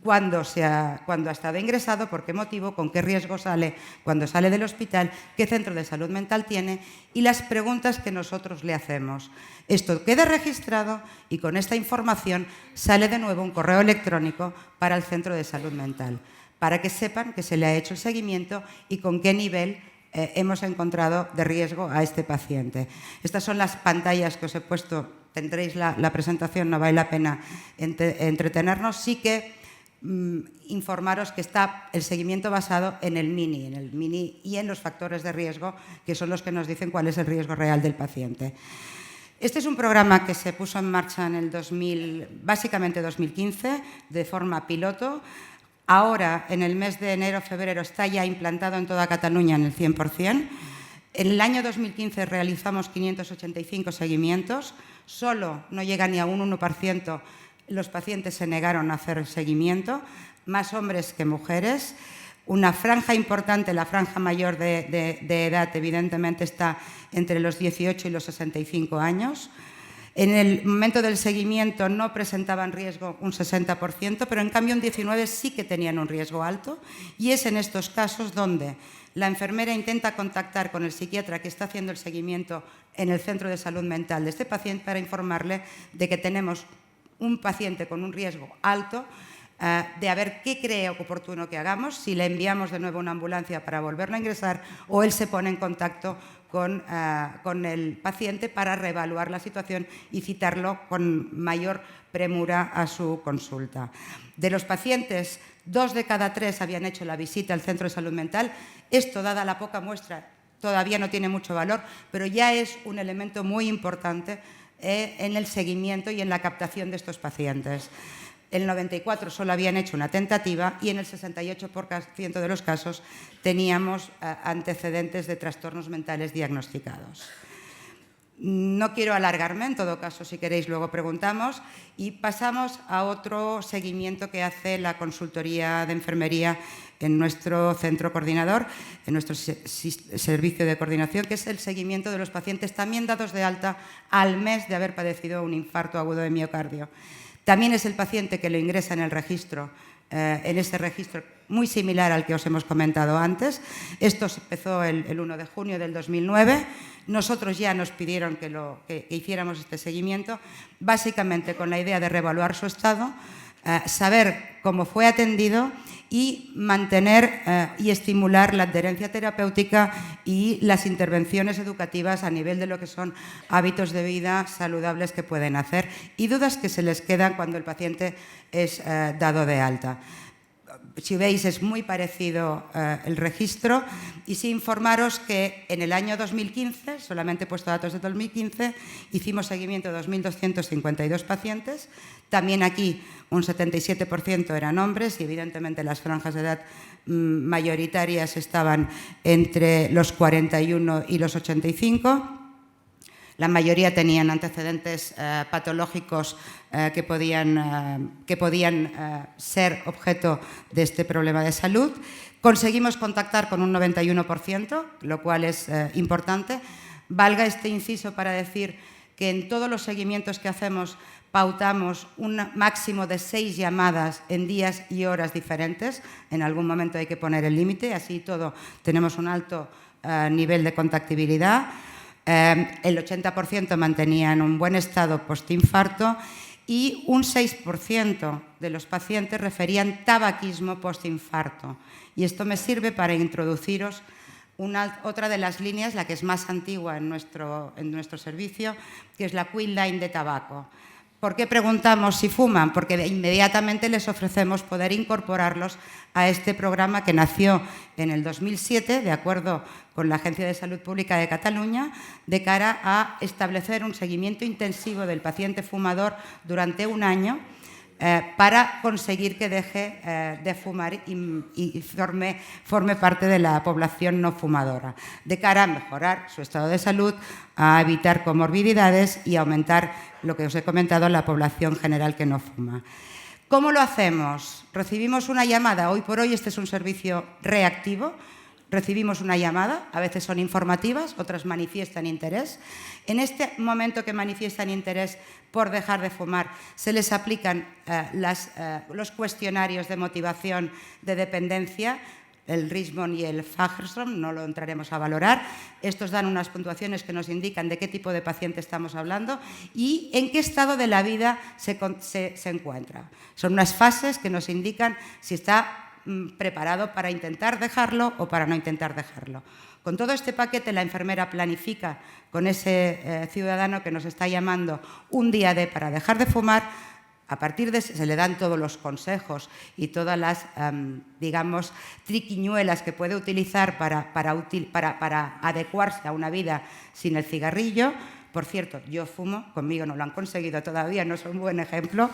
cuándo ha estado ingresado, por qué motivo, con qué riesgo sale, cuando sale del hospital, qué centro de salud mental tiene y las preguntas que nosotros le hacemos. Esto queda registrado y con esta información sale de nuevo un correo electrónico para el centro de salud mental, para que sepan que se le ha hecho el seguimiento y con qué nivel hemos encontrado de riesgo a este paciente. Estas son las pantallas que os he puesto, tendréis la presentación, no vale la pena entretenernos, sí que informaros que está el seguimiento basado en el MINI y en los factores de riesgo, que son los que nos dicen cuál es el riesgo real del paciente. Este es un programa que se puso en marcha en el básicamente 2015, de forma piloto. Ahora, en el mes de enero-febrero, está ya implantado en toda Cataluña en el 100%. En el año 2015 realizamos 585 seguimientos, solo no llega ni a un 1%. Los pacientes se negaron a hacer seguimiento, más hombres que mujeres. Una franja importante, la franja mayor de edad, evidentemente está entre los 18 y los 65 años. En el momento del seguimiento no presentaban riesgo un 60%, pero en cambio un 19% sí que tenían un riesgo alto. Y es en estos casos donde la enfermera intenta contactar con el psiquiatra que está haciendo el seguimiento en el centro de salud mental de este paciente para informarle de que tenemos un paciente con un riesgo alto, de a ver qué cree oportuno que hagamos, si le enviamos de nuevo una ambulancia para volverlo a ingresar o él se pone en contacto con el paciente para reevaluar la situación y citarlo con mayor premura a su consulta. De los pacientes, 2 de cada 3 habían hecho la visita al centro de salud mental. Esto, dada la poca muestra, todavía no tiene mucho valor, pero ya es un elemento muy importante en el seguimiento y en la captación de estos pacientes. el 94% solo habían hecho una tentativa y en el 68% de los casos teníamos antecedentes de trastornos mentales diagnosticados. No quiero alargarme, en todo caso, si queréis, luego preguntamos, y pasamos a otro seguimiento que hace la consultoría de enfermería en nuestro centro coordinador, en nuestro servicio de coordinación, que es el seguimiento de los pacientes también dados de alta al mes de haber padecido un infarto agudo de miocardio. También es el paciente que lo ingresa en el registro, en ese registro muy similar al que os hemos comentado antes. Esto se empezó el 1 de junio del 2009. Nosotros ya nos pidieron que hiciéramos este seguimiento, básicamente con la idea de reevaluar su estado, saber cómo fue atendido y mantener y estimular la adherencia terapéutica y las intervenciones educativas a nivel de lo que son hábitos de vida saludables que pueden hacer y dudas que se les quedan cuando el paciente es dado de alta. Si veis, es muy parecido el registro y sí informaros que en el año 2015, solamente he puesto datos de 2015, hicimos seguimiento de 2.252 pacientes. También aquí un 77% eran hombres y evidentemente las franjas de edad mayoritarias estaban entre los 41 y los 85. La mayoría tenían antecedentes patológicos que podían ser objeto de este problema de salud. Conseguimos contactar con un 91%, lo cual es importante. Valga este inciso para decir que en todos los seguimientos que hacemos pautamos un máximo de 6 llamadas en días y horas diferentes. En algún momento hay que poner el límite, así todo tenemos un alto nivel de contactibilidad. El 80% mantenían un buen estado postinfarto y un 6% de los pacientes referían tabaquismo postinfarto. Y esto me sirve para introduciros otra de las líneas, la que es más antigua en nuestro servicio, que es la Quit Line de tabaco. ¿Por qué preguntamos si fuman? Porque inmediatamente les ofrecemos poder incorporarlos a este programa que nació en el 2007, de acuerdo con la Agencia de Salud Pública de Cataluña, de cara a establecer un seguimiento intensivo del paciente fumador durante un año para conseguir que deje de fumar y forme parte de la población no fumadora, de cara a mejorar su estado de salud, a evitar comorbidades y aumentar, lo que os he comentado, la población general que no fuma. ¿Cómo lo hacemos? Recibimos una llamada. Hoy por hoy este es un servicio reactivo. Recibimos una llamada, a veces son informativas, otras manifiestan interés. En este momento que manifiestan interés por dejar de fumar, se les aplican los cuestionarios de motivación de dependencia, el Richmond y el Fagerström, no lo entraremos a valorar. Estos dan unas puntuaciones que nos indican de qué tipo de paciente estamos hablando y en qué estado de la vida se encuentra. Son unas fases que nos indican si está preparado para intentar dejarlo o para no intentar dejarlo. Con todo este paquete, la enfermera planifica con ese ciudadano que nos está llamando un día para dejar de fumar. A partir de ese se le dan todos los consejos y todas las, digamos, triquiñuelas que puede utilizar para adecuarse a una vida sin el cigarrillo. Por cierto, yo fumo, conmigo no lo han conseguido todavía, no soy un buen ejemplo,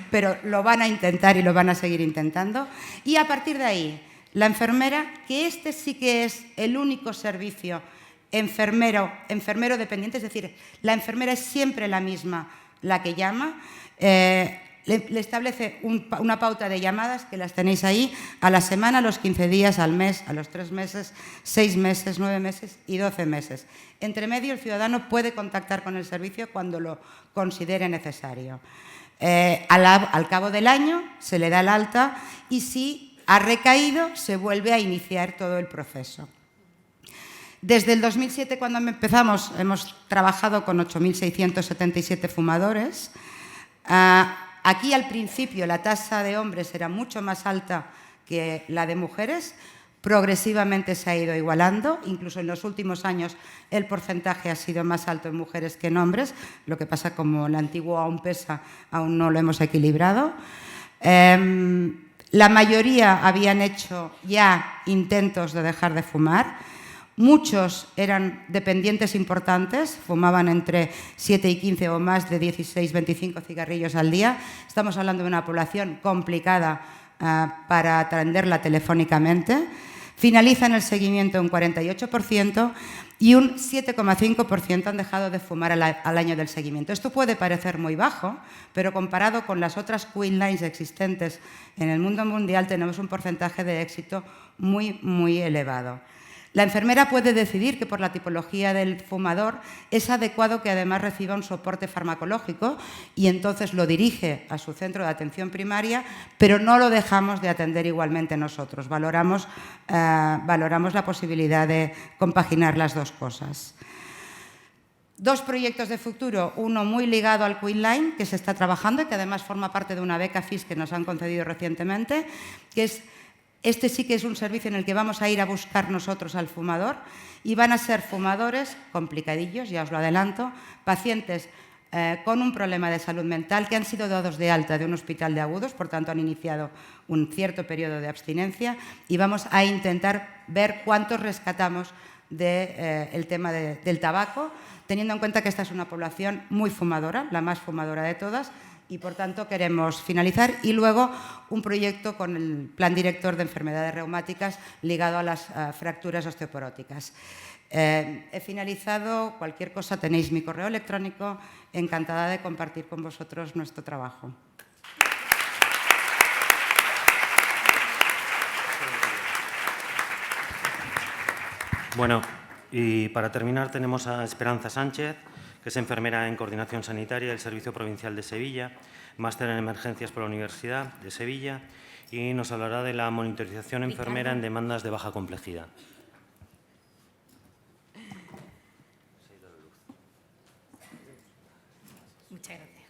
pero lo van a intentar y lo van a seguir intentando. Y a partir de ahí, la enfermera, que este sí que es el único servicio enfermero dependiente, es decir, la enfermera es siempre la misma la que llama, le establece una pauta de llamadas que las tenéis ahí a la semana, a los 15 días, al mes, a los 3 meses, 6 meses, 9 meses y 12 meses. Entre medio, el ciudadano puede contactar con el servicio cuando lo considere necesario. Al cabo del año se le da el alta y si ha recaído se vuelve a iniciar todo el proceso. Desde el 2007, cuando empezamos, hemos trabajado con 8.677 fumadores. Aquí al principio la tasa de hombres era mucho más alta que la de mujeres, progresivamente se ha ido igualando, incluso en los últimos años el porcentaje ha sido más alto en mujeres que en hombres, lo que pasa como el antiguo aún pesa, aún no lo hemos equilibrado. La mayoría habían hecho ya intentos de dejar de fumar. Muchos eran dependientes importantes, fumaban entre 7 y 15 o más de 16, 25 cigarrillos al día. Estamos hablando de una población complicada para atenderla telefónicamente. Finaliza en el seguimiento un 48% y un 7,5% han dejado de fumar al año del seguimiento. Esto puede parecer muy bajo, pero comparado con las otras Queen Lines existentes en el mundo mundial tenemos un porcentaje de éxito muy, muy elevado. La enfermera puede decidir que por la tipología del fumador es adecuado que además reciba un soporte farmacológico y entonces lo dirige a su centro de atención primaria, pero no lo dejamos de atender igualmente nosotros. Valoramos la posibilidad de compaginar las dos cosas. Dos proyectos de futuro, uno muy ligado al Queen Line, que se está trabajando y que además forma parte de una beca FIS que nos han concedido recientemente, que es... Este sí que es un servicio en el que vamos a ir a buscar nosotros al fumador y van a ser fumadores complicadillos, ya os lo adelanto, pacientes con un problema de salud mental que han sido dados de alta de un hospital de agudos, por tanto han iniciado un cierto periodo de abstinencia y vamos a intentar ver cuántos rescatamos del tema del tabaco, teniendo en cuenta que esta es una población muy fumadora, la más fumadora de todas, y por tanto queremos finalizar y luego un proyecto con el Plan Director de Enfermedades Reumáticas ligado a las fracturas osteoporóticas. He finalizado, cualquier cosa tenéis mi correo electrónico, encantada de compartir con vosotros nuestro trabajo. Bueno, y para terminar tenemos a Esperanza Sánchez, que es enfermera en Coordinación Sanitaria del Servicio Provincial de Sevilla, máster en Emergencias por la Universidad de Sevilla, y nos hablará de la monitorización enfermera en demandas de baja complejidad. Muchas gracias.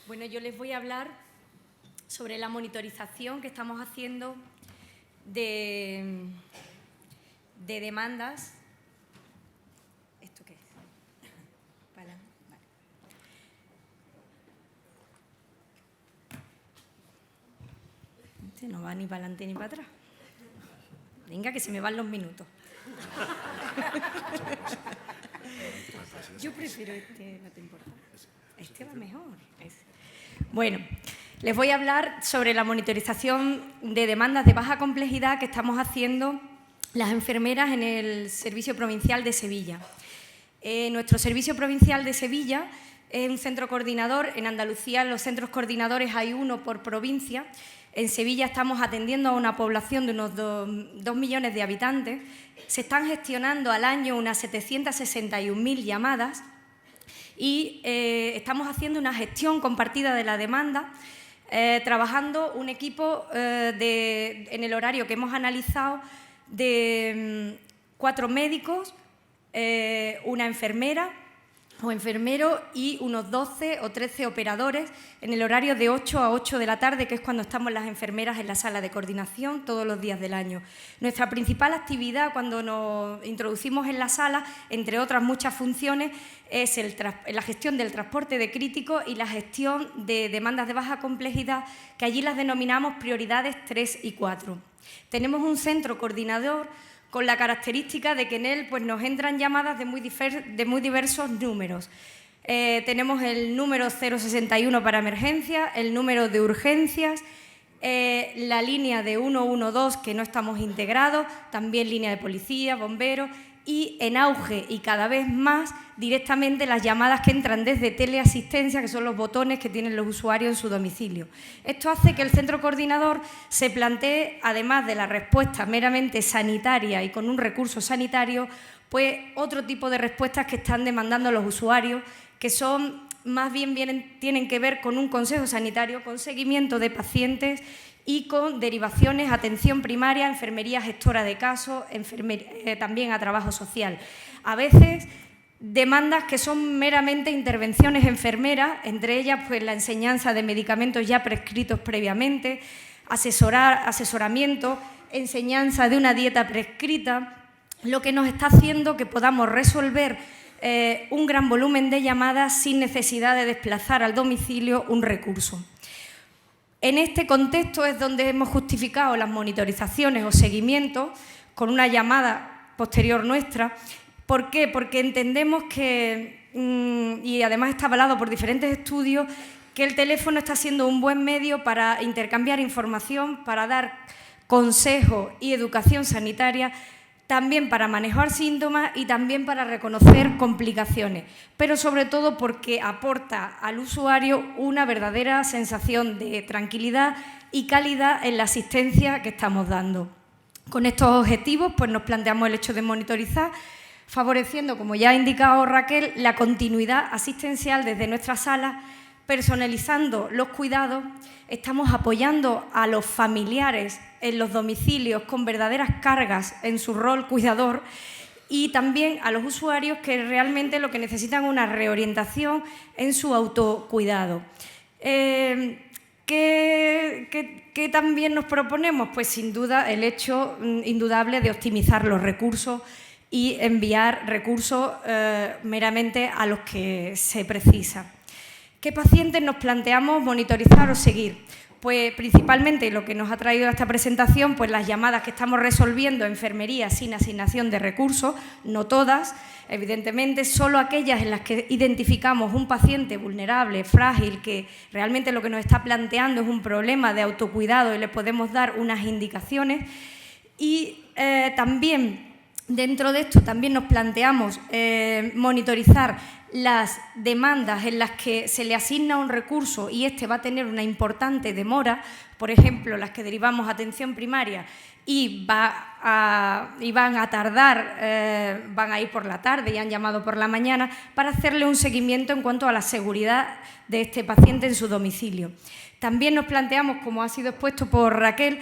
Bueno, yo les voy a hablar sobre la monitorización que estamos haciendo de demandas. No va ni para adelante ni para atrás. Venga, que se me van los minutos. Yo prefiero este, no te importa. Este va mejor. Bueno, les voy a hablar sobre la monitorización de demandas de baja complejidad que estamos haciendo las enfermeras en el Servicio Provincial de Sevilla. Nuestro Servicio Provincial de Sevilla es un centro coordinador. En Andalucía, en los centros coordinadores hay uno por provincia. En Sevilla estamos atendiendo a una población de unos 2 millones de habitantes. Se están gestionando al año unas 761.000 llamadas y estamos haciendo una gestión compartida de la demanda, trabajando un equipo en el horario que hemos analizado de 4 médicos, una enfermera o enfermero y unos 12 o 13 operadores en el horario de 8 a 8 de la tarde, que es cuando estamos las enfermeras en la sala de coordinación todos los días del año. Nuestra principal actividad cuando nos introducimos en la sala, entre otras muchas funciones, es la gestión del transporte de críticos y la gestión de demandas de baja complejidad, que allí las denominamos prioridades 3 y 4. Tenemos un centro coordinador con la característica de que en él pues, nos entran llamadas de muy diversos números. Tenemos el número 061 para emergencias, el número de urgencias, la línea de 112 que no estamos integrados, también línea de policía, bomberos y en auge y cada vez más directamente las llamadas que entran desde teleasistencia, que son los botones que tienen los usuarios en su domicilio. Esto hace que el centro coordinador se plantee, además de la respuesta meramente sanitaria y con un recurso sanitario, pues otro tipo de respuestas que están demandando los usuarios, que son más bien tienen que ver con un consejo sanitario, con seguimiento de pacientes y con derivaciones, atención primaria, enfermería gestora de casos, también a trabajo social. A veces demandas que son meramente intervenciones enfermeras, entre ellas pues, la enseñanza de medicamentos ya prescritos previamente, asesoramiento, enseñanza de una dieta prescrita, lo que nos está haciendo que podamos resolver un gran volumen de llamadas sin necesidad de desplazar al domicilio un recurso. En este contexto es donde hemos justificado las monitorizaciones o seguimientos con una llamada posterior nuestra. ¿Por qué? Porque entendemos que, y además está avalado por diferentes estudios, que el teléfono está siendo un buen medio para intercambiar información, para dar consejo y educación sanitaria, también para manejar síntomas y también para reconocer complicaciones, pero sobre todo porque aporta al usuario una verdadera sensación de tranquilidad y calidad en la asistencia que estamos dando. Con estos objetivos, pues nos planteamos el hecho de monitorizar, favoreciendo, como ya ha indicado Raquel, la continuidad asistencial desde nuestra sala, personalizando los cuidados. Estamos apoyando a los familiares en los domicilios con verdaderas cargas en su rol cuidador y también a los usuarios que realmente lo que necesitan es una reorientación en su autocuidado. ¿Qué también nos proponemos? Pues sin duda el hecho indudable de optimizar los recursos y enviar recursos meramente a los que se precisa. ¿Qué pacientes nos planteamos monitorizar o seguir? Pues principalmente lo que nos ha traído a esta presentación, pues las llamadas que estamos resolviendo en enfermería sin asignación de recursos, no todas, evidentemente, solo aquellas en las que identificamos un paciente vulnerable, frágil, que realmente lo que nos está planteando es un problema de autocuidado y le podemos dar unas indicaciones. Y también dentro de esto también nos planteamos monitorizar las demandas en las que se le asigna un recurso y este va a tener una importante demora, por ejemplo, las que derivamos a atención primaria y van a tardar, van a ir por la tarde y han llamado por la mañana, para hacerle un seguimiento en cuanto a la seguridad de este paciente en su domicilio. También nos planteamos, como ha sido expuesto por Raquel,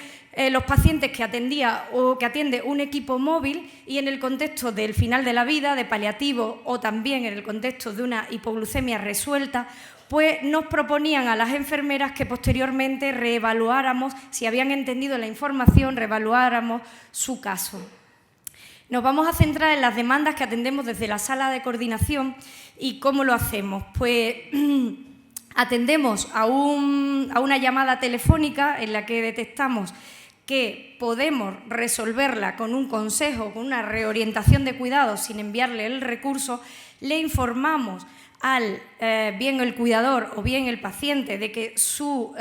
los pacientes que atendía o que atiende un equipo móvil y en el contexto del final de la vida, de paliativo o también en el contexto de una hipoglucemia resuelta, pues nos proponían a las enfermeras que posteriormente reevaluáramos, si habían entendido la información, reevaluáramos su caso. Nos vamos a centrar en las demandas que atendemos desde la sala de coordinación y cómo lo hacemos. Pues atendemos a una llamada telefónica en la que detectamos que podemos resolverla con un consejo, con una reorientación de cuidados sin enviarle el recurso, le informamos al bien el cuidador o bien el paciente de que su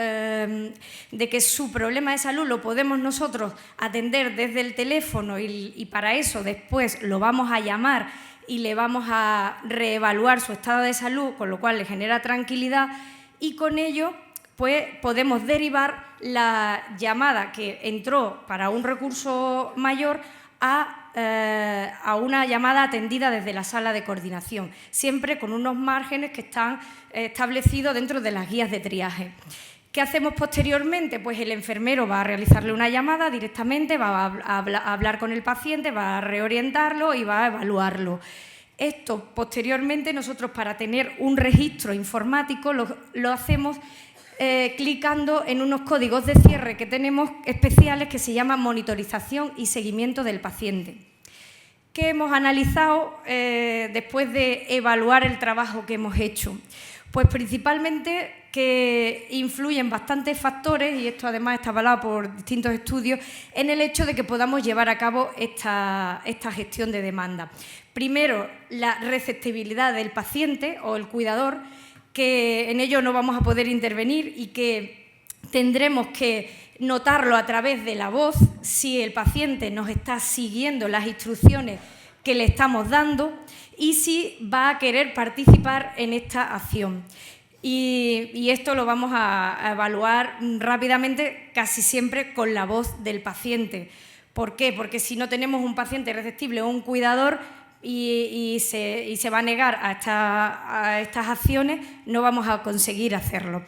problema de salud lo podemos nosotros atender desde el teléfono y para eso después lo vamos a llamar y le vamos a reevaluar su estado de salud, con lo cual le genera tranquilidad y con ello pues podemos derivar la llamada que entró para un recurso mayor a una llamada atendida desde la sala de coordinación, siempre con unos márgenes que están establecidos dentro de las guías de triaje. ¿Qué hacemos posteriormente? Pues el enfermero va a realizarle una llamada directamente, va a hablar con el paciente, va a reorientarlo y va a evaluarlo. Esto, posteriormente, nosotros para tener un registro informático lo hacemos clicando en unos códigos de cierre que tenemos especiales que se llaman monitorización y seguimiento del paciente. ¿Qué hemos analizado después de evaluar el trabajo que hemos hecho? Pues principalmente que influyen bastantes factores, y esto además está avalado por distintos estudios, en el hecho de que podamos llevar a cabo esta gestión de demanda. Primero, la receptibilidad del paciente o el cuidador, que en ello no vamos a poder intervenir y que tendremos que notarlo a través de la voz si el paciente nos está siguiendo las instrucciones que le estamos dando y si va a querer participar en esta acción. Y esto lo vamos a evaluar rápidamente, casi siempre con la voz del paciente. ¿Por qué? Porque si no tenemos un paciente receptible o un cuidador y se va a negar a estas acciones, no vamos a conseguir hacerlo.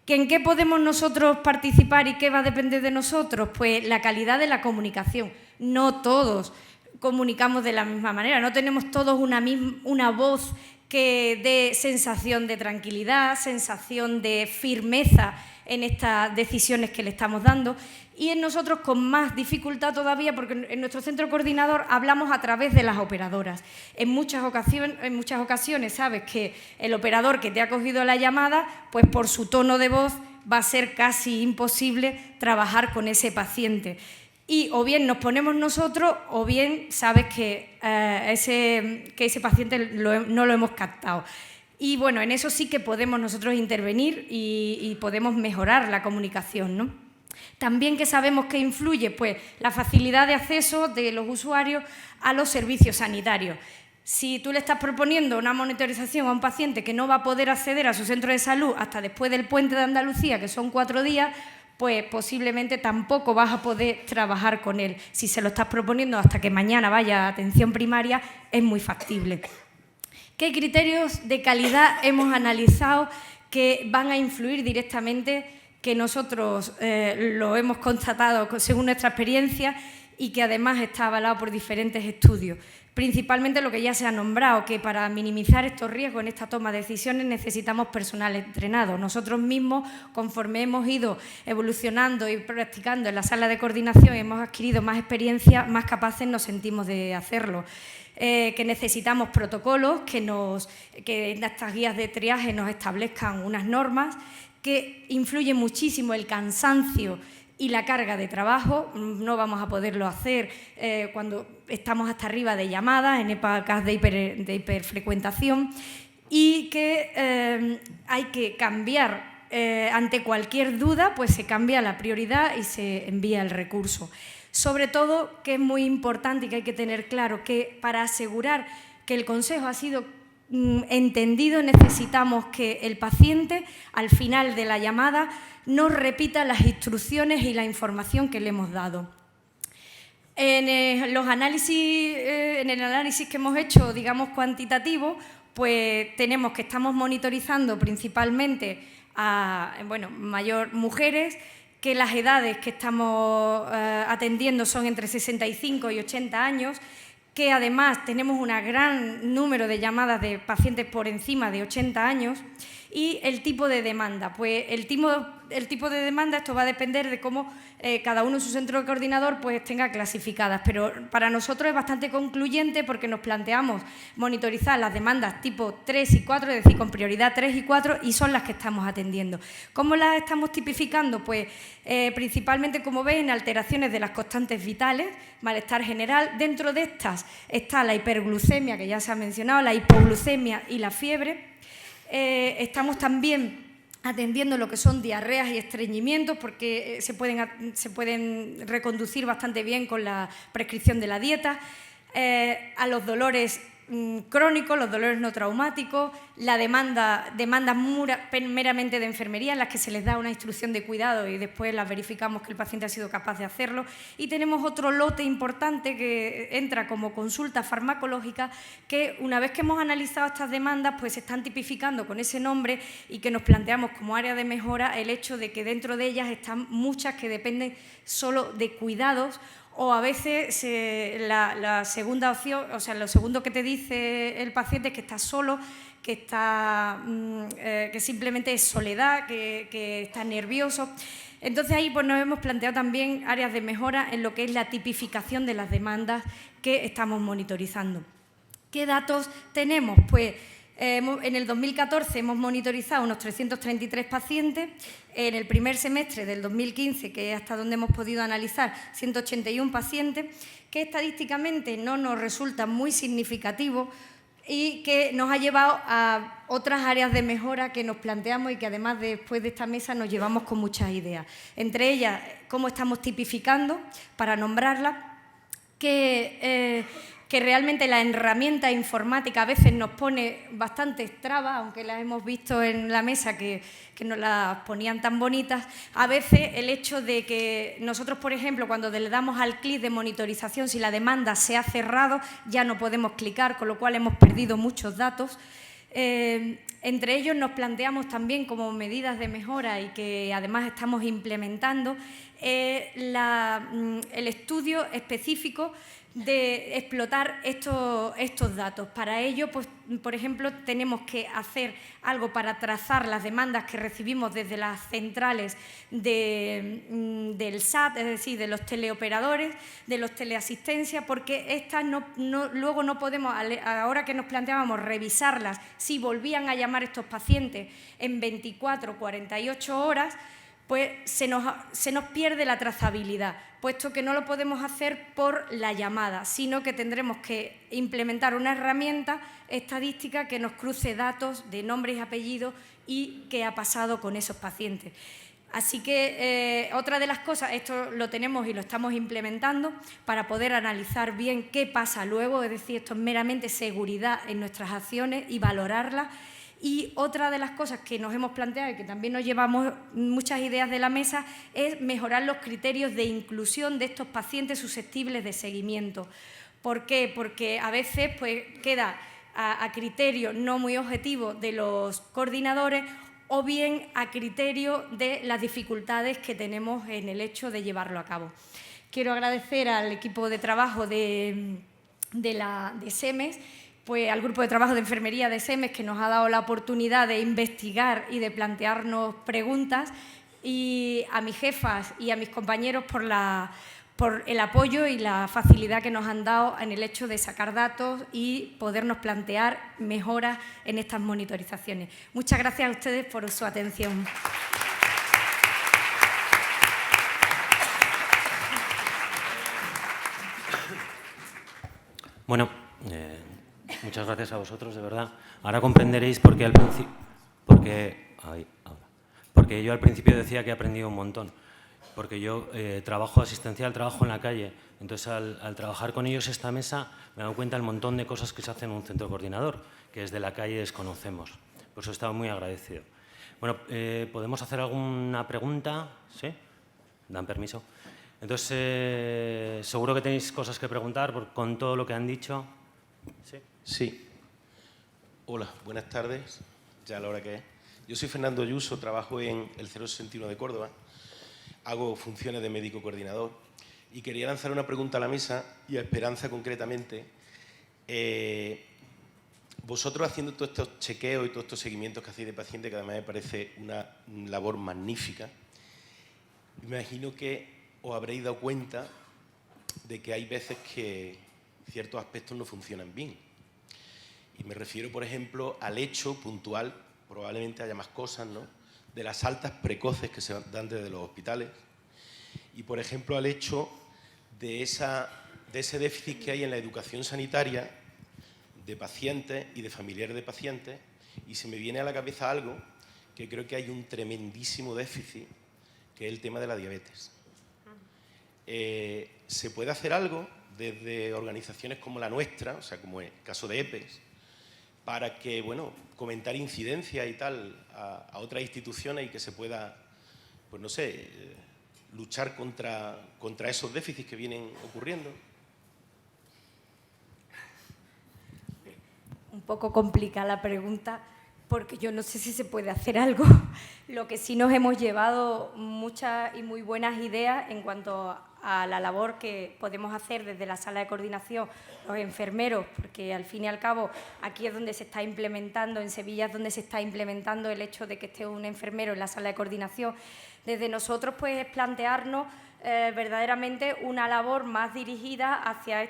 ¿En qué podemos nosotros participar y qué va a depender de nosotros? Pues la calidad de la comunicación. No todos comunicamos de la misma manera, no tenemos todos una voz que dé sensación de tranquilidad, sensación de firmeza en estas decisiones que le estamos dando, y en nosotros con más dificultad todavía, porque en nuestro centro coordinador hablamos a través de las operadoras. En muchas ocasiones sabes que el operador que te ha cogido la llamada, pues por su tono de voz va a ser casi imposible trabajar con ese paciente. y o bien nos ponemos nosotros o bien sabes que ese paciente no lo hemos captado. Y bueno, en eso sí que podemos nosotros intervenir y podemos mejorar la comunicación, ¿no? También que sabemos que influye pues, la facilidad de acceso de los usuarios a los servicios sanitarios. Si tú le estás proponiendo una monitorización a un paciente que no va a poder acceder a su centro de salud hasta después del puente de Andalucía, que son 4 días, pues posiblemente tampoco vas a poder trabajar con él. Si se lo estás proponiendo hasta que mañana vaya a atención primaria, es muy factible. ¿Qué criterios de calidad hemos analizado que van a influir directamente, que nosotros lo hemos constatado según nuestra experiencia y que además está avalado por diferentes estudios? Principalmente lo que ya se ha nombrado, que para minimizar estos riesgos en esta toma de decisiones necesitamos personal entrenado. Nosotros mismos, conforme hemos ido evolucionando y practicando en la sala de coordinación y hemos adquirido más experiencia, más capaces nos sentimos de hacerlo. Que necesitamos protocolos, que en estas guías de triaje nos establezcan unas normas, que influye muchísimo el cansancio y la carga de trabajo. No vamos a poderlo hacer cuando estamos hasta arriba de llamadas, en épocas de hiperfrecuentación, y que hay que cambiar, ante cualquier duda, pues se cambia la prioridad y se envía el recurso. Sobre todo, que es muy importante y que hay que tener claro, que para asegurar que el consejo ha sido entendido, necesitamos que el paciente, al final de la llamada, nos repita las instrucciones y la información que le hemos dado. En el análisis que hemos hecho, digamos, cuantitativo, pues tenemos que estamos monitorizando principalmente a mujeres, que las edades que estamos atendiendo son entre 65 y 80 años, que además tenemos un gran número de llamadas de pacientes por encima de 80 años, y el tipo de demanda. Pues el tipo de demanda, esto va a depender de cómo cada uno en su centro de coordinador pues tenga clasificadas, pero para nosotros es bastante concluyente porque nos planteamos monitorizar las demandas tipo 3 y 4, es decir, con prioridad 3 y 4, y son las que estamos atendiendo. ¿Cómo las estamos tipificando? Pues principalmente, como ven, alteraciones de las constantes vitales, malestar general. Dentro de estas está la hiperglucemia, que ya se ha mencionado, la hipoglucemia y la fiebre. Estamos también atendiendo lo que son diarreas y estreñimientos, porque se pueden reconducir bastante bien con la prescripción de la dieta, a los dolores crónicos, los dolores no traumáticos, la demandas meramente de enfermería, en las que se les da una instrucción de cuidado y después las verificamos que el paciente ha sido capaz de hacerlo. Y tenemos otro lote importante que entra como consulta farmacológica, que una vez que hemos analizado estas demandas, pues se están tipificando con ese nombre y que nos planteamos como área de mejora el hecho de que dentro de ellas están muchas que dependen solo de cuidados, o a veces la segunda opción, o sea, lo segundo que te dice el paciente es que está solo, que simplemente es soledad, que está nervioso. Entonces ahí pues nos hemos planteado también áreas de mejora en lo que es la tipificación de las demandas que estamos monitorizando. ¿Qué datos tenemos? Pues en el 2014 hemos monitorizado unos 333 pacientes, en el primer semestre del 2015, que es hasta donde hemos podido analizar, 181 pacientes, que estadísticamente no nos resulta muy significativo y que nos ha llevado a otras áreas de mejora que nos planteamos y que además después de esta mesa nos llevamos con muchas ideas. Entre ellas, cómo estamos tipificando, para nombrarlas, que realmente la herramienta informática a veces nos pone bastantes trabas, aunque las hemos visto en la mesa que nos las ponían tan bonitas. A veces el hecho de que nosotros, por ejemplo, cuando le damos al clic de monitorización, si la demanda se ha cerrado, ya no podemos clicar, con lo cual hemos perdido muchos datos. Entre ellos nos planteamos también como medidas de mejora y que además estamos implementando el estudio específico de explotar estos datos. Para ello, pues, por ejemplo, tenemos que hacer algo para trazar las demandas que recibimos desde las centrales del SAT, es decir, de los teleoperadores, de los teleasistencias, porque estas luego no podemos, ahora que nos planteábamos revisarlas, si volvían a llamar estos pacientes en 24 o 48 horas, pues se nos pierde la trazabilidad, puesto que no lo podemos hacer por la llamada, sino que tendremos que implementar una herramienta estadística que nos cruce datos de nombres y apellidos y qué ha pasado con esos pacientes. Así que otra de las cosas, esto lo tenemos y lo estamos implementando para poder analizar bien qué pasa luego, es decir, esto es meramente seguridad en nuestras acciones y valorarlas. Y otra de las cosas que nos hemos planteado y que también nos llevamos muchas ideas de la mesa es mejorar los criterios de inclusión de estos pacientes susceptibles de seguimiento. ¿Por qué? Porque a veces pues, queda a criterio no muy objetivo de los coordinadores o bien a criterio de las dificultades que tenemos en el hecho de llevarlo a cabo. Quiero agradecer al equipo de trabajo de SEMES, pues al grupo de trabajo de enfermería de SEMES, que nos ha dado la oportunidad de investigar y de plantearnos preguntas, y a mis jefas y a mis compañeros por el apoyo y la facilidad que nos han dado en el hecho de sacar datos y podernos plantear mejoras en estas monitorizaciones. Muchas gracias a ustedes por su atención. Bueno, muchas gracias a vosotros, de verdad. Ahora comprenderéis por qué porque yo al principio decía que he aprendido un montón. Porque yo trabajo asistencial, trabajo en la calle. Entonces, al trabajar con ellos esta mesa, me he dado cuenta del montón de cosas que se hacen en un centro coordinador, que desde la calle desconocemos. Por eso he estado muy agradecido. Bueno, ¿podemos hacer alguna pregunta? ¿Sí? ¿Dan permiso? Entonces, seguro que tenéis cosas que preguntar con todo lo que han dicho. ¿Sí? Sí. Hola, buenas tardes. Ya a la hora que es. Yo soy Fernando Ayuso, trabajo en el 061 de Córdoba. Hago funciones de médico coordinador y quería lanzar una pregunta a la mesa y a Esperanza concretamente. Vosotros haciendo todos estos chequeos y todos estos seguimientos que hacéis de pacientes, que además me parece una labor magnífica, me imagino que os habréis dado cuenta de que hay veces que ciertos aspectos no funcionan bien. Y me refiero, por ejemplo, al hecho puntual, probablemente haya más cosas, ¿no?, de las altas precoces que se dan desde los hospitales y, por ejemplo, al hecho de ese déficit que hay en la educación sanitaria de pacientes y de familiares de pacientes, y se me viene a la cabeza algo que creo que hay un tremendísimo déficit, que es el tema de la diabetes. ¿Se puede hacer algo desde organizaciones como la nuestra, o sea, como el caso de EPES, para que, bueno, comentar incidencia y tal a otras instituciones y que se pueda, pues no sé, luchar contra esos déficits que vienen ocurriendo? Un poco complicada la pregunta, porque yo no sé si se puede hacer algo. Lo que sí nos hemos llevado muchas y muy buenas ideas en cuanto a la labor que podemos hacer desde la sala de coordinación, los enfermeros, porque al fin y al cabo aquí es donde se está implementando, en Sevilla es donde se está implementando el hecho de que esté un enfermero en la sala de coordinación. Desde nosotros pues es plantearnos verdaderamente una labor más dirigida hacia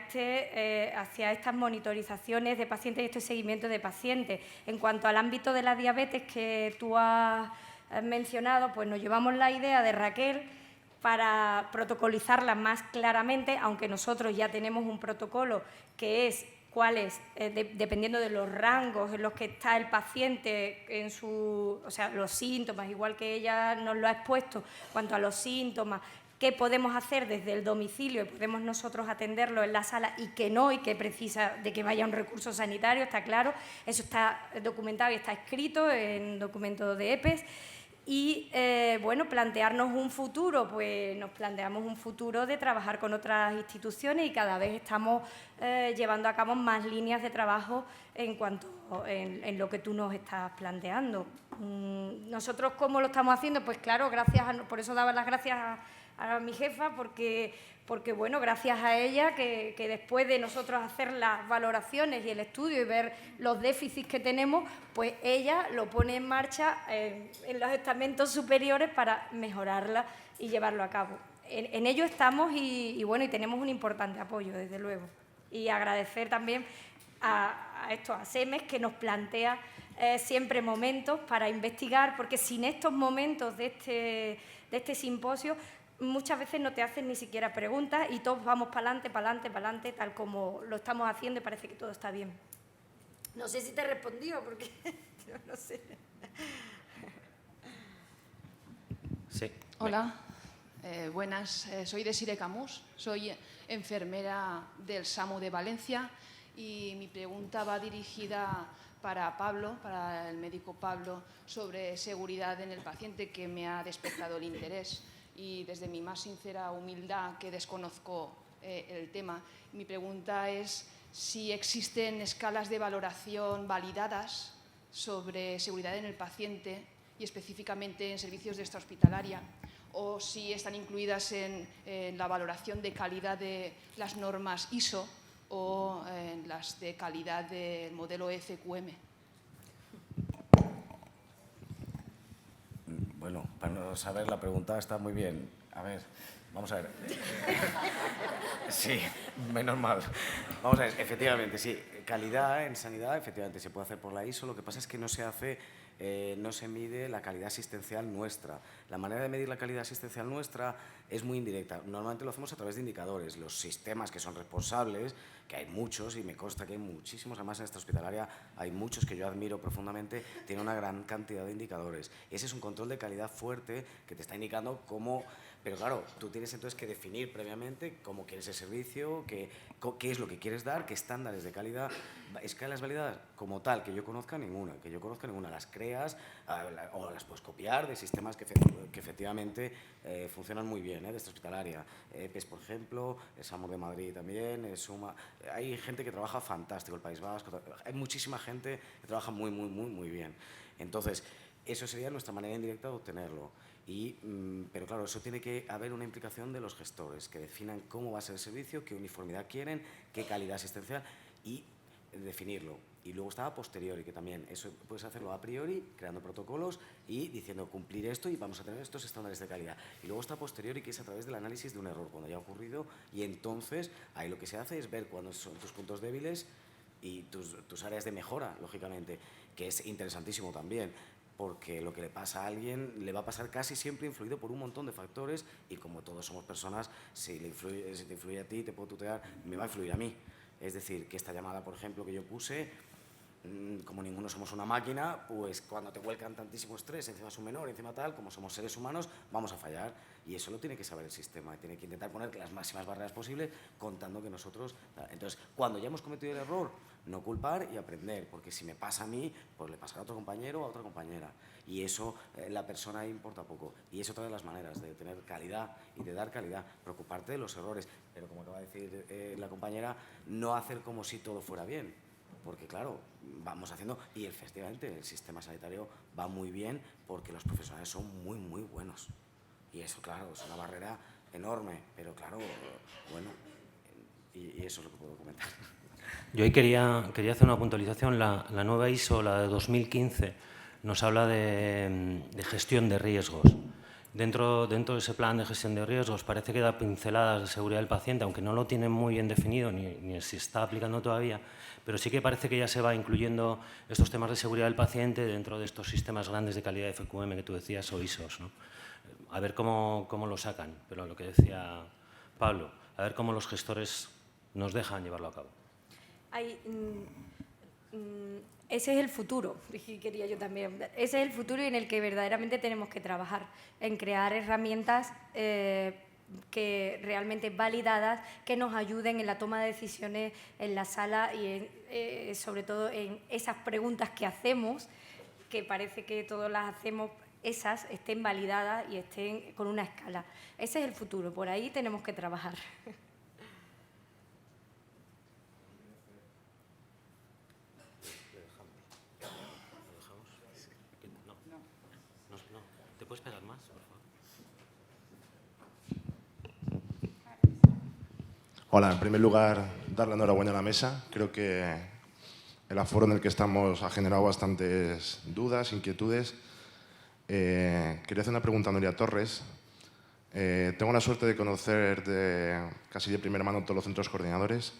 estas monitorizaciones de pacientes y este seguimiento de pacientes. En cuanto al ámbito de la diabetes que tú has mencionado, pues nos llevamos la idea de Raquel para protocolizarla más claramente, aunque nosotros ya tenemos un protocolo que es cuáles, dependiendo de los rangos en los que está el paciente, o sea, los síntomas, igual que ella nos lo ha expuesto, cuanto a los síntomas, qué podemos hacer desde el domicilio y podemos nosotros atenderlo en la sala y que precisa de que vaya un recurso sanitario, está claro, eso está documentado y está escrito en documentos de EPES. Y, bueno, plantearnos un futuro, pues nos planteamos un futuro de trabajar con otras instituciones y cada vez estamos llevando a cabo más líneas de trabajo en lo que tú nos estás planteando. Nosotros, ¿cómo lo estamos haciendo? Pues claro, por eso daba las gracias a mi jefa, porque bueno, gracias a ella, que después de nosotros hacer las valoraciones y el estudio y ver los déficits que tenemos, pues ella lo pone en marcha en los estamentos superiores para mejorarla y llevarlo a cabo. En ello estamos y bueno, y tenemos un importante apoyo, desde luego. Y agradecer también a SEMES, que nos plantea siempre momentos para investigar, porque sin estos momentos de este simposio muchas veces no te hacen ni siquiera preguntas y todos vamos para adelante, para adelante, para adelante, tal como lo estamos haciendo y parece que todo está bien. No sé si te he respondido, porque no sé. Sí. Hola, buenas. Soy Desiree Camus, soy enfermera del SAMU de Valencia y mi pregunta va dirigida para Pablo, para el médico Pablo, sobre seguridad en el paciente, que me ha despertado el interés. Y desde mi más sincera humildad, que desconozco el tema, mi pregunta es si existen escalas de valoración validadas sobre seguridad en el paciente y específicamente en servicios de extrahospitalaria, o si están incluidas en la valoración de calidad de las normas ISO o en las de calidad del modelo FQM. Bueno, para no saber, la pregunta está muy bien. A ver, vamos a ver. Sí, menos mal. Vamos a ver, efectivamente, sí. Calidad en sanidad, efectivamente, se puede hacer por la ISO. Lo que pasa es que no se hace, no se mide la calidad asistencial nuestra. La manera de medir la calidad asistencial nuestra es muy indirecta. Normalmente lo hacemos a través de indicadores. Los sistemas que son responsables, que hay muchos, y me consta que hay muchísimos, además en esta hospitalaria hay muchos que yo admiro profundamente, tiene una gran cantidad de indicadores. Ese es un control de calidad fuerte que te está indicando cómo... Pero claro, tú tienes entonces que definir previamente cómo quieres el servicio, qué es lo que quieres dar, qué estándares de calidad. Escalas validadas como tal, que yo conozca ninguna, las creas o las puedes copiar de sistemas que efectivamente funcionan muy bien, de esta hospitalaria. EPES, por ejemplo, el SAMU de Madrid también, SUMA. Hay gente que trabaja fantástico, el País Vasco, hay muchísima gente que trabaja muy bien. Entonces, eso sería nuestra manera indirecta de obtenerlo. Pero claro, eso tiene que haber una implicación de los gestores, que definan cómo va a ser el servicio, qué uniformidad quieren, qué calidad asistencial y definirlo. Y luego está a posteriori, que también eso puedes hacerlo a priori, creando protocolos y diciendo cumplir esto y vamos a tener estos estándares de calidad. Y luego está a posteriori, que es a través del análisis de un error, cuando ya ha ocurrido, y entonces ahí lo que se hace es ver cuáles son tus puntos débiles y tus áreas de mejora, lógicamente, que es interesantísimo también. Porque lo que le pasa a alguien le va a pasar casi siempre influido por un montón de factores y como todos somos personas, si te influye a ti, te puedo tutear, me va a influir a mí. Es decir, que esta llamada, por ejemplo, que yo puse, como ninguno somos una máquina, pues cuando te vuelcan tantísimo estrés, encima es un menor, encima tal, como somos seres humanos, vamos a fallar. Y eso lo tiene que saber el sistema, tiene que intentar poner las máximas barreras posibles, contando que nosotros... Entonces, cuando ya hemos cometido el error, no culpar y aprender, porque si me pasa a mí, pues le pasará a otro compañero o a otra compañera. Y eso, la persona importa poco. Y es otra de las maneras de tener calidad y de dar calidad, preocuparte de los errores. Pero como acaba de decir la compañera, no hacer como si todo fuera bien. Porque claro, vamos haciendo, y efectivamente el sistema sanitario va muy bien porque los profesionales son muy buenos. Y eso, claro, es una barrera enorme, pero claro, bueno, y eso es lo que puedo comentar. Yo ahí quería hacer una puntualización. La nueva ISO, la de 2015, nos habla de gestión de riesgos. Dentro de ese plan de gestión de riesgos parece que da pinceladas de seguridad del paciente, aunque no lo tienen muy bien definido ni se está aplicando todavía, pero sí que parece que ya se va incluyendo estos temas de seguridad del paciente dentro de estos sistemas grandes de calidad de FQM que tú decías o ISOs, ¿no? A ver cómo lo sacan, pero lo que decía Pablo, a ver cómo los gestores nos dejan llevarlo a cabo. Ese es el futuro, quería yo también. Ese es el futuro en el que verdaderamente tenemos que trabajar, en crear herramientas que realmente validadas, que nos ayuden en la toma de decisiones en la sala y sobre todo en esas preguntas que hacemos, que parece que todas las hacemos, esas estén validadas y estén con una escala. Ese es el futuro, por ahí tenemos que trabajar. ¿Te puedes pegar más, por favor? Hola, en primer lugar, dar la enhorabuena a la mesa. Creo que el aforo en el que estamos ha generado bastantes dudas, inquietudes. Quería hacer una pregunta a Nuria Torres. Tengo la suerte de conocer casi de primera mano todos los centros coordinadores.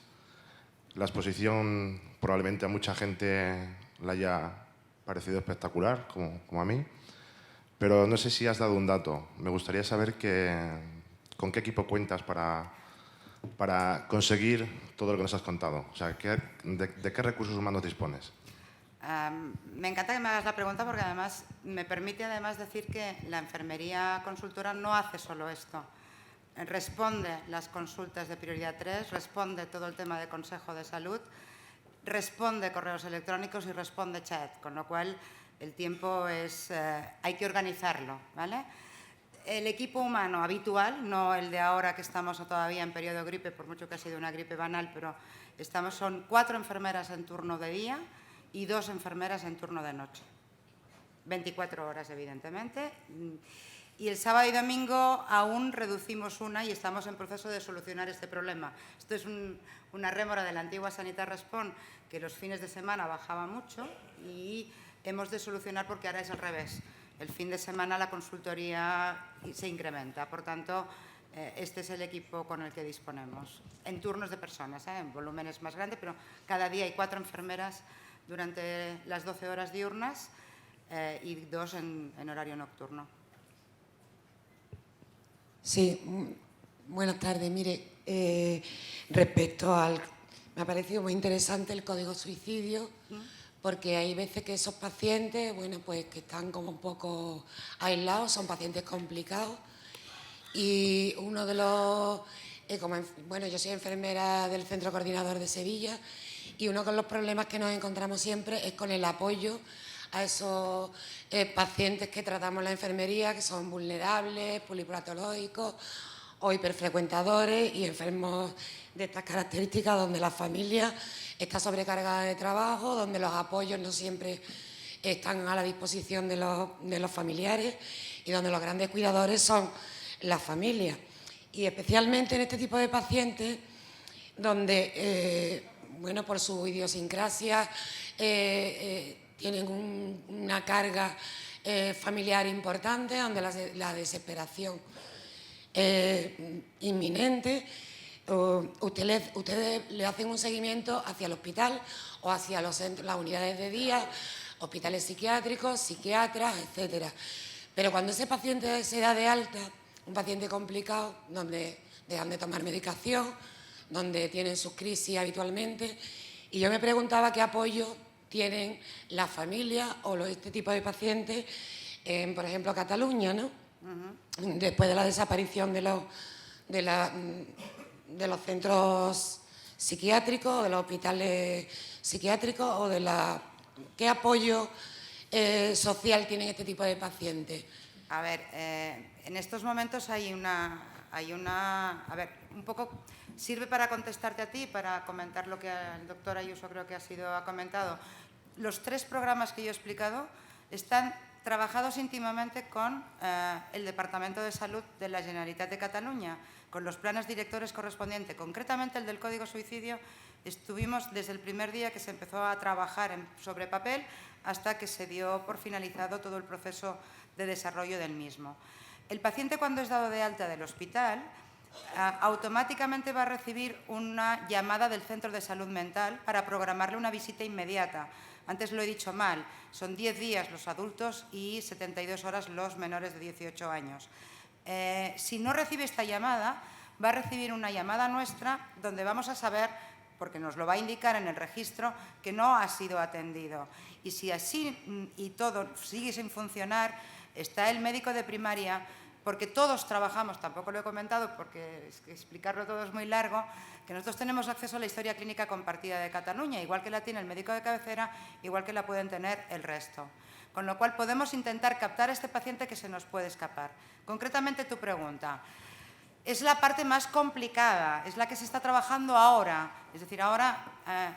La exposición probablemente a mucha gente la haya parecido espectacular, como a mí. Pero no sé si has dado un dato. Me gustaría saber con qué equipo cuentas para conseguir todo lo que nos has contado. O sea, ¿de qué recursos humanos dispones? Me encanta que me hagas la pregunta porque además me permite decir que la enfermería consultora no hace solo esto. Responde las consultas de prioridad 3, responde todo el tema de consejo de salud, responde correos electrónicos y responde chat, con lo cual el tiempo hay que organizarlo, ¿vale? El equipo humano habitual, no el de ahora que estamos todavía en periodo de gripe, por mucho que ha sido una gripe banal, pero son 4 enfermeras en turno de día y 2 enfermeras en turno de noche. 24 horas, evidentemente. Y el sábado y domingo aún reducimos una y estamos en proceso de solucionar este problema. Esto es una rémora de la antigua Sanitas Respon, que los fines de semana bajaba mucho y hemos de solucionar porque ahora es al revés. El fin de semana la consultoría se incrementa. Por tanto, este es el equipo con el que disponemos. En turnos de personas, en volúmenes más grandes, pero cada día hay 4 enfermeras durante las 12 horas diurnas y 2 en horario nocturno. Sí, buenas tardes. Mire, respecto me ha parecido muy interesante el código suicidio, porque hay veces que esos pacientes, bueno, pues que están como un poco aislados, son pacientes complicados. Y uno de los, bueno, yo soy enfermera del Centro Coordinador de Sevilla y uno de los problemas que nos encontramos siempre es con el apoyo a esos pacientes que tratamos en la enfermería, que son vulnerables, polipatológicos o hiperfrecuentadores y enfermos de estas características, donde la familia está sobrecargada de trabajo, donde los apoyos no siempre están a la disposición de los familiares y donde los grandes cuidadores son las familias. Y especialmente en este tipo de pacientes, donde, bueno, por su idiosincrasia, tienen una carga familiar importante, donde la desesperación es inminente. Ustedes le hacen un seguimiento hacia el hospital o hacia las unidades de día, hospitales psiquiátricos, psiquiatras, etcétera. Pero cuando ese paciente se da de alta, un paciente complicado, donde dejan de tomar medicación, donde tienen sus crisis habitualmente, y yo me preguntaba qué apoyo tienen las familias o este tipo de pacientes en, por ejemplo, Cataluña, ¿no? Después de la desaparición de los centros psiquiátricos, de los hospitales psiquiátricos, o ¿qué apoyo social tienen este tipo de pacientes? A ver, en estos momentos hay una... A ver, un poco sirve para contestarte a ti, para comentar lo que el doctor Ayuso creo que ha comentado. Los 3 programas que yo he explicado están trabajados íntimamente con el Departamento de Salud de la Generalitat de Cataluña, con los planes directores correspondientes. Concretamente el del Código Suicidio, estuvimos desde el primer día que se empezó a trabajar sobre papel hasta que se dio por finalizado todo el proceso de desarrollo del mismo. El paciente, cuando es dado de alta del hospital, automáticamente va a recibir una llamada del centro de salud mental para programarle una visita inmediata. Antes lo he dicho mal, son 10 días los adultos y 72 horas los menores de 18 años. Si no recibe esta llamada, va a recibir una llamada nuestra donde vamos a saber, porque nos lo va a indicar en el registro, que no ha sido atendido. Y si así y todo sigue sin funcionar, está el médico de primaria, porque todos trabajamos, tampoco lo he comentado porque es que explicarlo todo es muy largo, que nosotros tenemos acceso a la historia clínica compartida de Cataluña, igual que la tiene el médico de cabecera, igual que la pueden tener el resto. Con lo cual podemos intentar captar a este paciente que se nos puede escapar. Concretamente tu pregunta. Es la parte más complicada, es la que se está trabajando ahora. Es decir, ahora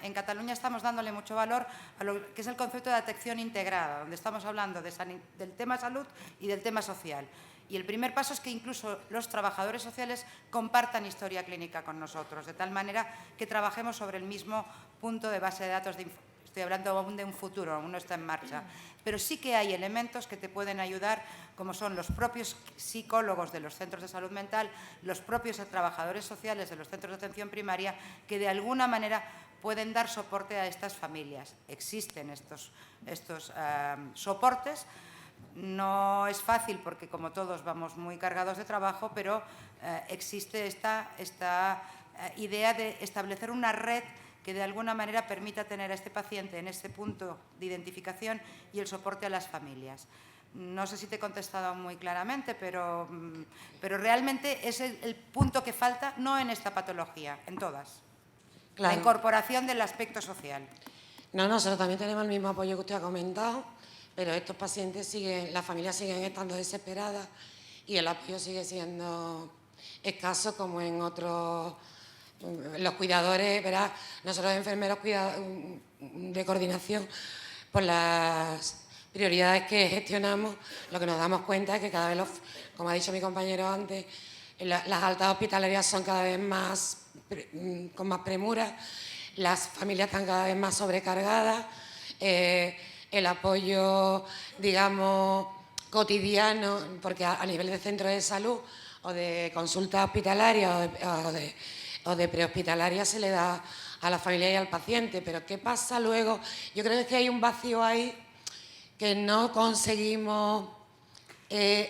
en Cataluña estamos dándole mucho valor a lo que es el concepto de atención integrada, donde estamos hablando del tema salud y del tema social. Y el primer paso es que incluso los trabajadores sociales compartan historia clínica con nosotros, de tal manera que trabajemos sobre el mismo punto de base de datos de estoy hablando aún de un futuro, aún no está en marcha, pero sí que hay elementos que te pueden ayudar, como son los propios psicólogos de los centros de salud mental, los propios trabajadores sociales de los centros de atención primaria, que de alguna manera pueden dar soporte a estas familias. Existen estos soportes. No es fácil porque, como todos, vamos muy cargados de trabajo, pero existe esta idea de establecer una red que de alguna manera permita tener a este paciente en este punto de identificación y el soporte a las familias. No sé si te he contestado muy claramente, pero realmente es el punto que falta, no en esta patología, en todas. Claro. La incorporación del aspecto social. No, nosotros también tenemos el mismo apoyo que usted ha comentado, pero estos pacientes las familias siguen estando desesperadas y el apoyo sigue siendo escaso, como en otros. Los cuidadores, ¿verdad? Nosotros enfermeros de coordinación, por las prioridades que gestionamos, lo que nos damos cuenta es que cada vez, como ha dicho mi compañero antes, las altas hospitalarias son cada vez más, con más premura, las familias están cada vez más sobrecargadas, el apoyo, digamos, cotidiano, porque a nivel de centro de salud o de consulta hospitalaria o de prehospitalaria se le da a la familia y al paciente, pero ¿qué pasa luego? Yo creo que hay un vacío ahí que no conseguimos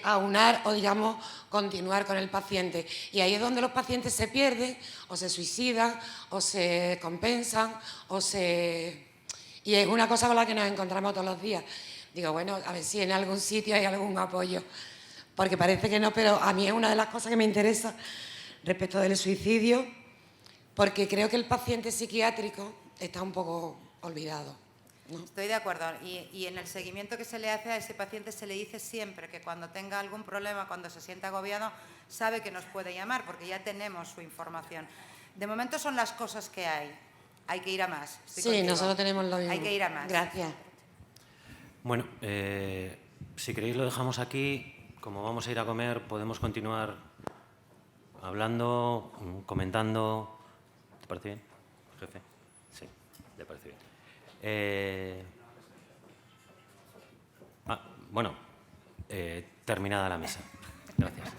aunar o, digamos, continuar con el paciente. Y ahí es donde los pacientes se pierden, o se suicidan, o se compensan, y es una cosa con la que nos encontramos todos los días. Digo, bueno, a ver si en algún sitio hay algún apoyo, porque parece que no, pero a mí es una de las cosas que me interesa respecto del suicidio, porque creo que el paciente psiquiátrico está un poco olvidado, ¿no? Estoy de acuerdo. Y en el seguimiento que se le hace a ese paciente se le dice siempre que cuando tenga algún problema, cuando se sienta agobiado, sabe que nos puede llamar, porque ya tenemos su información. De momento son las cosas que hay. Hay que ir a más. Sí, nosotros tenemos lo mismo. Hay que ir a más. Gracias. Bueno, si queréis lo dejamos aquí. Como vamos a ir a comer, podemos continuar hablando, comentando. ¿Te parece bien, jefe? Sí, le parece bien. Bueno, terminada la mesa. Gracias.